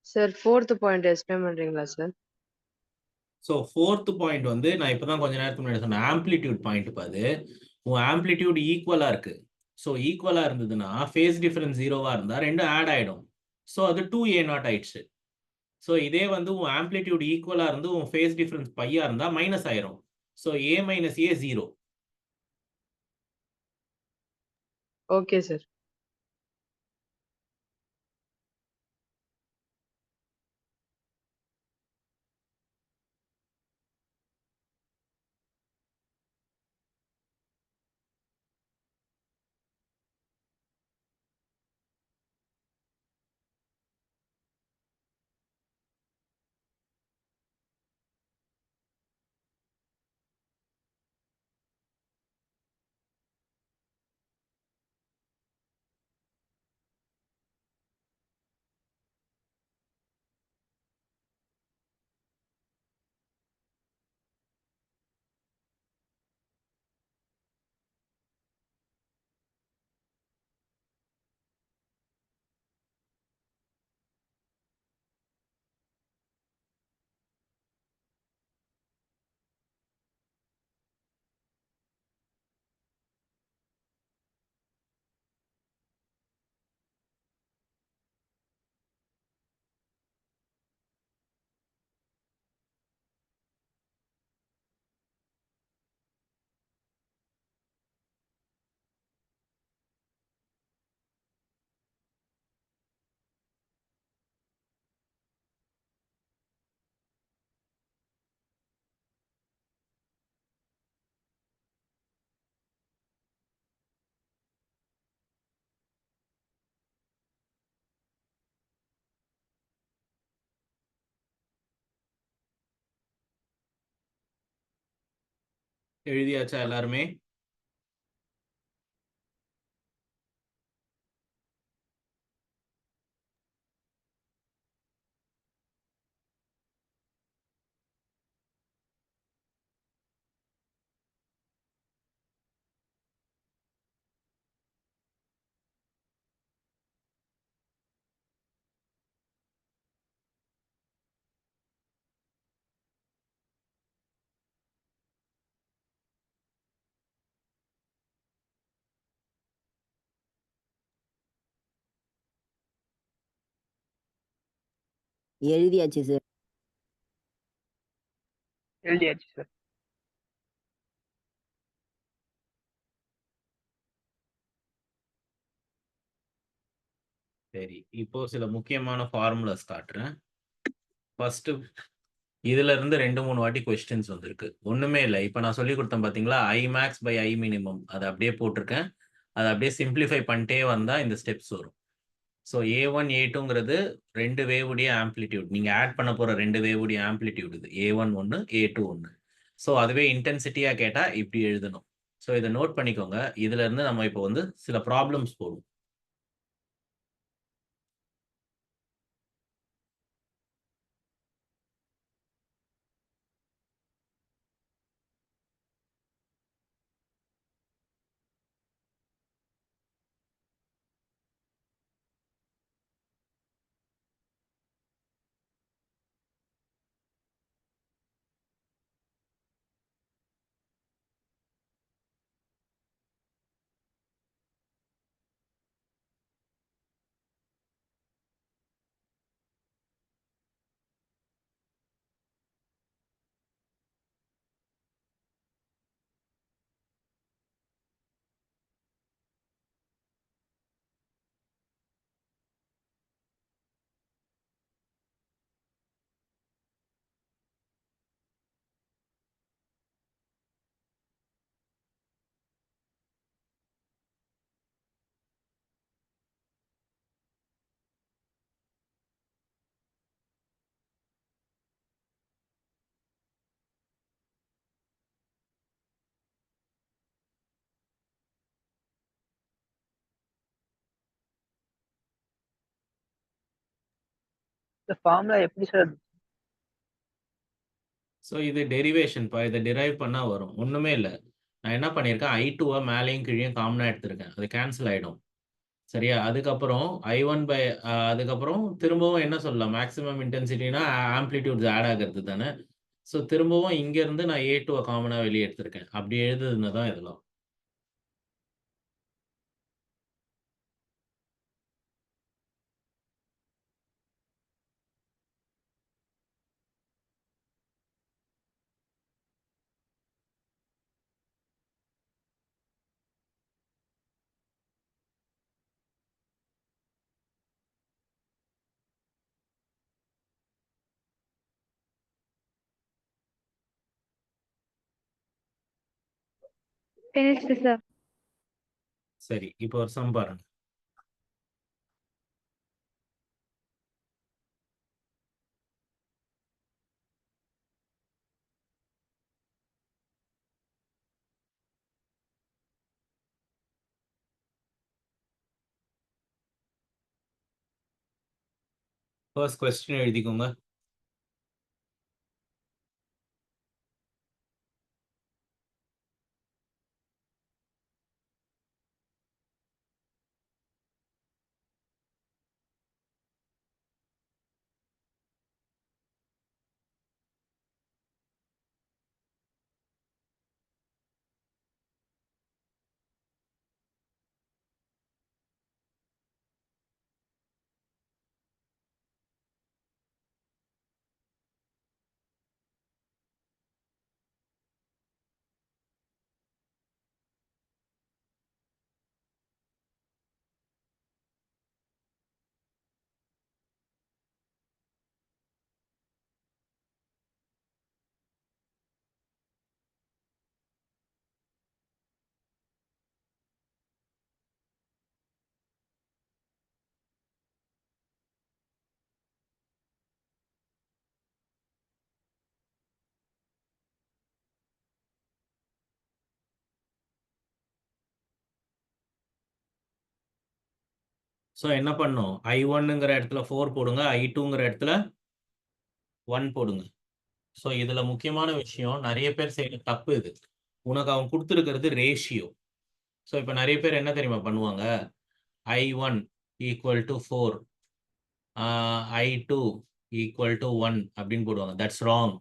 Sir fourth point explain பண்றீங்களா சார்? ஸோ ஃபோர்த் பாயிண்ட் வந்து நான் இப்போதான் கொஞ்ச நேரத்துக்கு முன்னாடி சொன்னேன், ஆம்ப்ளிடியூட் பாயிண்ட். பாது உன் ஆம்ப்ளிடியூட் ஈக்குவலா இருக்கு. ஸோ ஈக்குவலா இருந்ததுன்னா ஃபேஸ் டிஃபரன்ஸ் 0வா இருந்தா ரெண்டும் ஆட் ஆயிடும். ஸோ அது 2a0 ஆயிடுச்சு. ஸோ இதே வந்து உன் ஆம்ப்ளிடியூட் ஈக்குவலா இருந்து உன் ஃபேஸ் டிஃபரன்ஸ் பையா இருந்தா மைனஸ் ஆயிரும். So a minus a 0. Okay sir. எழுதியாச்சா எல்லாருமே? எழுதியாச்சு சார். எழுதியாச்சு சார். சரி, இப்போ சில முக்கியமான ஃபார்முலாஸ் காட்டுறேன். ஃபர்ஸ்ட் இதுல இருந்து 2-3 வாட்டி கொஸ்டின்ஸ் வந்திருக்கு. ஒண்ணுமே இல்லை. இப்போ நான் சொல்லி கொடுத்தேன் பாத்தீங்களா, ஐ மேக்ஸ் பை ஐ மினிமம், அதை அப்படியே போட்டிருக்கேன். அதை அப்படியே சிம்பிளிஃபை பண்ணிட்டே வந்தா இந்த ஸ்டெப்ஸ் வரும். ஸோ A1 A2ங்கிறது 2 வேவுடைய ஆம்ப்ளிடியூட். நீங்க ஆட் பண்ண போற 2 வேவுடைய ஆம்ப்ளிடியூட் இது. A1 ஒன்று, A2 ஒன்று. ஸோ அதுவே இன்டென்சிட்டியா கேட்டா இப்படி எழுதணும். ஸோ இதை நோட் பண்ணிக்கோங்க. இதுல இருந்து நம்ம இப்போ வந்து சில ப்ராப்ளம்ஸ் போடுவோம். இந்த ஃபார்முலா எப்படி சார்? ஸோ இது டெரிவேஷன்ப்பா. இதை டிரைவ் பண்ணா வரும். ஒண்ணுமே இல்லை. நான் என்ன பண்ணியிருக்கேன், I2 மேலேயும் கீழேயும் காமனா எடுத்திருக்கேன். அது கேன்சல் ஆயிடும். சரியா? அதுக்கப்புறம் I1 பை அதுக்கப்புறம் திரும்பவும் என்ன சொல்லலாம், மேக்ஸிமம் இன்டென்சிட்டினா ஆம்ப்ளிடியூட்ஸ் ஆட் ஆகிறது தானே. ஸோ திரும்பவும் இங்க இருந்து நான் A2 காமனா வெளியே எடுத்திருக்கேன். அப்படி எழுதுதுன்னு தான் இதெல்லாம். finished sir. சரி, இப்போ ஒரு சம் பாருங்க. ஃபர்ஸ்ட் கொஸ்டின் எழுதிக்கோங்க. ஸோ என்ன பண்ணும்? I1ங்கிற இடத்துல 4 போடுங்க, I2ங்கிற இடத்துல 1 போடுங்க. ஸோ இதுல முக்கியமான விஷயம், நிறைய பேர் செய்யற தப்பு இது. உனக்கு அவன் கொடுத்துருக்கிறது ரேஷியோ. ஸோ இப்போ நிறைய பேர் என்ன தெரியுமா பண்ணுவாங்க? I1 equal to 4, I2 equal to 1 அப்படின்னு போடுவாங்க. That's wrong.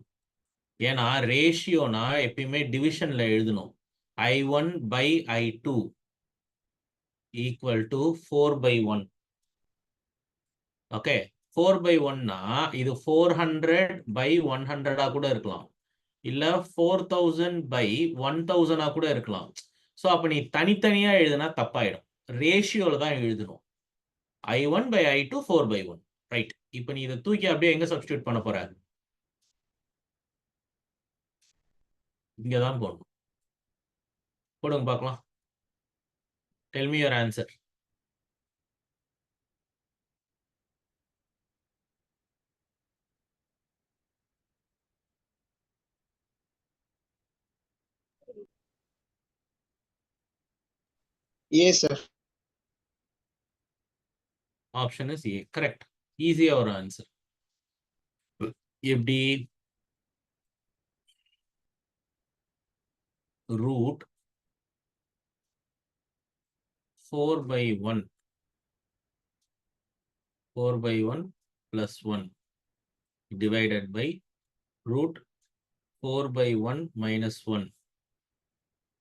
ஏன்னா ரேஷியோனா எப்பயுமே டிவிஷன்ல எழுதணும். I1 by I2 equal to 4/1. Okay, 4/1னா இது 400/100 கூட இருக்கலாம், இல்ல 4000/1000 கூட இருக்கலாம். ஸோ அப்ப நீ தனித்தனியா எழுதுனா தப்பாயிடும். ரேஷியோல தான் எழுதணும். I1 by I2 4/1. ரைட். இப்போ நீ இதை தூக்கி அப்படியே எங்க சப்ஸ்டியூட் பண்ண போற? இங்க தான் போடணும். போடுங்க பார்க்கலாம். Tell me your answer. Yes, sir. Option is A. Correct. ஈஸியா ஒரு ஆன்சர். எப்படி? Root 4/1 plus 1 divided by root 4/1 minus 1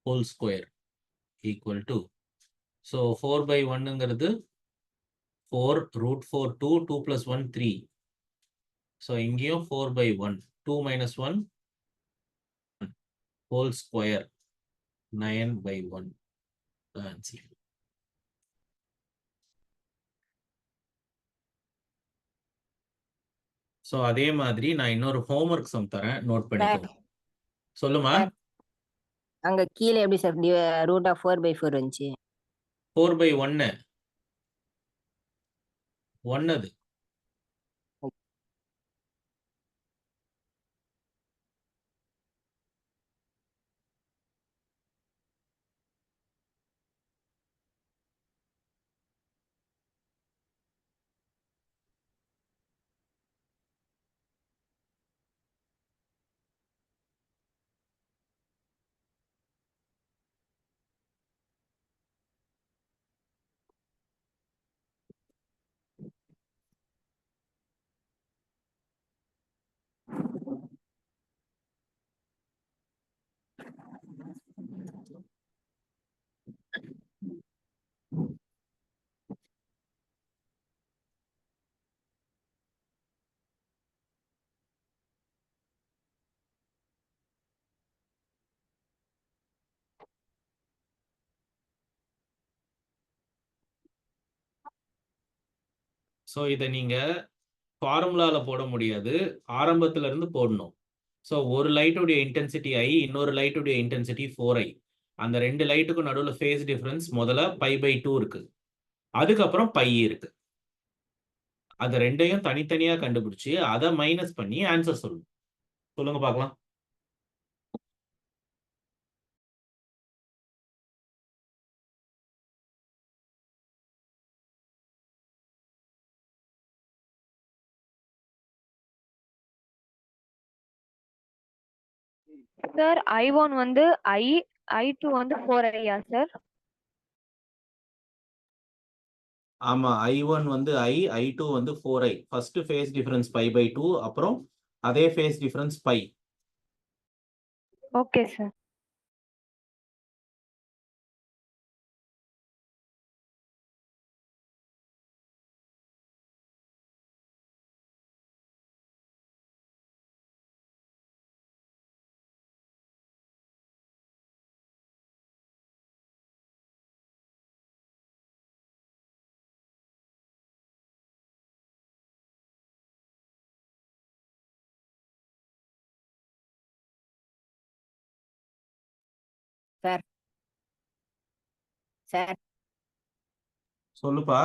whole square equal to, so 4/1ங்கிறது 4, root 4 2, 2 plus 1 3. So இங்கேயும் 4/1, 2 minus 1 whole square 9/1. Answer. So அதே மாதிரி நான் இன்னொரு ஹோம்ஒர்க் சம் தரேன், note பண்ணிக்கோங்க. சொல்லுமா? அங்க கீழே எப்படி சார் ரூட் ஆஃப் 4/4 வந்துச்சு? 4/1 1 அது. ஸோ இதை நீங்க ஃபார்முலால போட முடியாது, ஆரம்பத்துல இருந்து போடணும். ஸோ ஒரு லைட்டுடைய இன்டென்சிட்டி I, இன்னொரு லைட்டுடைய இன்டென்சிட்டி 4I. அந்த ரெண்டு லைட்டுக்கும் நடுவில் ஃபேஸ் டிஃபரன்ஸ் முதல்ல π/2 இருக்கு, அதுக்கப்புறம் π இருக்கு. அது ரெண்டையும் தனித்தனியா கண்டுபிடிச்சு அதை மைனஸ் பண்ணி ஆன்சர் சொல்லுங்க. சொல்லுங்க பார்க்கலாம். சார் I1 வந்து I, I2 வந்து 4I சார்? ஆமா, I1 வந்து I, I2 வந்து 4I. ஃபர்ஸ்ட் ஃபேஸ் டிஃபரன்ஸ் π/2, அப்புறம் அதே phase difference π. Okay sir. Sir sir சொல்லுப்பா.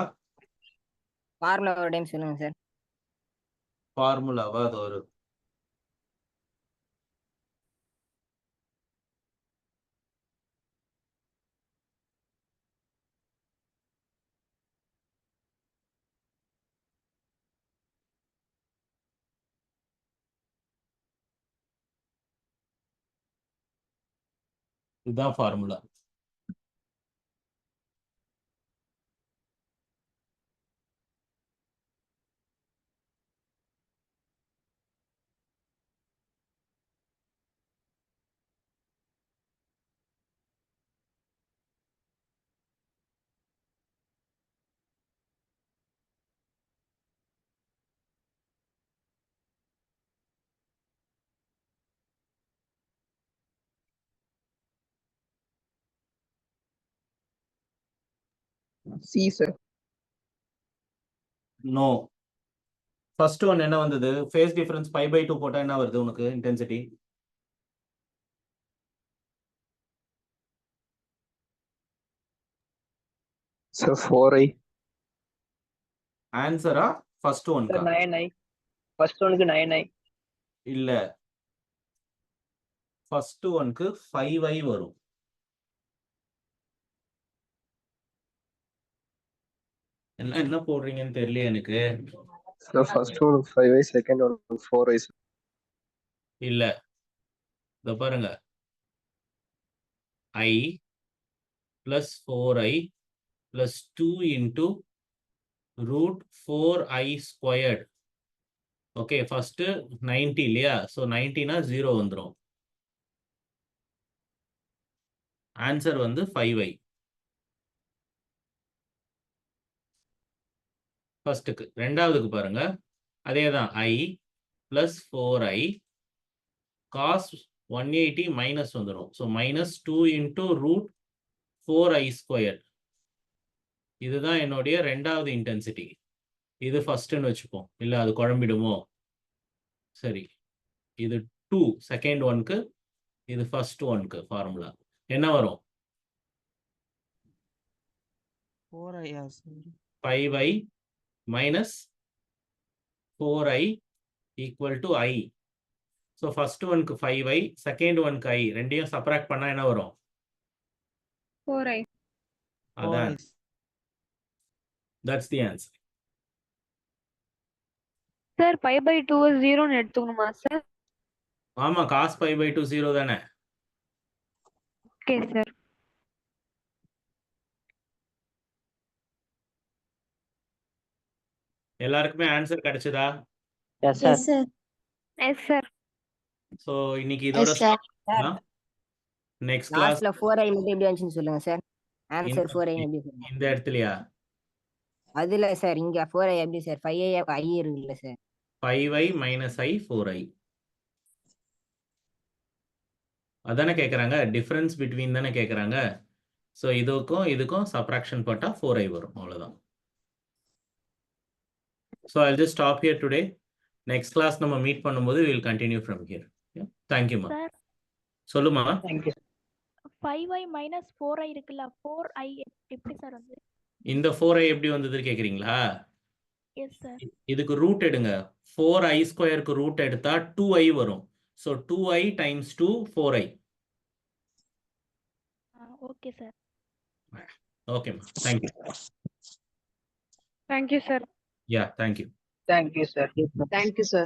ஃபார்முலா ஒரு டைம் சொல்லுங்க சார். ஃபார்முலாவா? அது ஒரு இதுதான் formula. See sir. No. First one என்ன வந்தது? ஃபேஸ் டிஃபரன்ஸ் 5/2 போட்டா என்ன வருது உனக்கு இன்டென்சிட்டி? Sir 4i. ஆன்சரா ஃபர்ஸ்ட் ஒன்க்கா? 9i. ஃபர்ஸ்ட் ஒனுக்கு 9i. இல்ல, ஃபர்ஸ்ட் ஒன்க்கு 5i வரும். என்ன போடுறீங்கன்னு தெரியல எனக்கு. Sir first one 5i, second one 4i. இல்ல, இத பாருங்க, i plus 4i plus 2 into root 4i squared. Okay, first 90 இல்லையா? ஸோ 90னா 0 வந்துடும். ஆன்சர் வந்து 5i. ஃபர்ஸ்ட்டுக்கு. ரெண்டாவதுக்கு பாருங்க, அதே தான், i plus 4i cos 180 minus வந்துடும். So minus 2 into root 4i squared. இதுதான் என்னுடைய ரெண்டாவது இன்டென்சிட்டி. இது ஃபர்ஸ்ட்னு வச்சுப்போம். இல்ல அது குழம்பிடுமோ? சரி, இது 2 செகண்ட் ஒன்க்கு, இது ஃபர்ஸ்ட் ஒன்க்கு. ஃபார்முலா என்ன வரும்? 5i minus 4i equal to i. So first ஒன்க்கு 5i, செகண்ட் ஒன்க்கு i, ரெண்டையும் சப்ராக்ட் பண்ணா என்ன வரும்? 4i. அதான், that's the answer. சார் 5/2 0ன்னு எடுத்துக்கணுமா சார்? ஆமா, cos 5/2 0 தானே? Okay sir. எல்லாருக்குமே ஆன்சர் கிடைச்சதா? Yes sir. sir. Yes sir. So இன்னைக்கு இதோட sir. நெக்ஸ்ட் கிளாஸ் லாஸ்ட்ல 4i மட்டும் எப்படி வந்துச்சுன்னு சொல்லுங்க சார். ஆன்சர் 4i எப்படி சொல்லுங்க? இந்த இடத்துலயா? அதுல சார் இங்க 4i எப்படி சார்? 5i i இருக்குல்ல sir. 5i minus i 4i அதானே கேட்குறாங்க. டிஃபரன்ஸ் பிட்வீன் தானே கேட்குறாங்க. ஸோ இதுக்கும் இதுக்கும் சப்ராக்ஷன் போட்டால் 4i வரும். அவ்வளோதான். So I just stop here today. Next class நம்ம மீட் பண்ணும்போது வில் கண்டினியூ ஃப்ரம் ஹியர். தேங்க்யூமா. சார் சொல்லுமா. தேங்க்யூ. 5i மைனஸ் 4i இருக்குல்ல, 4i எப்படி சார் வந்து? இந்த 4i எப்படி வந்தது கேட்குறீங்களா? Yes sir. இதுக்கு ரூட் எடுங்க. 4i ஸ்கொயருக்கு ரூட் எடுத்தா 2i வரும். So 2i times 2 4i. Okay sir. ஓகேம்மா, thank you. Thank you sir. Yeah, thank you. Thank you sir. Thank you, sir.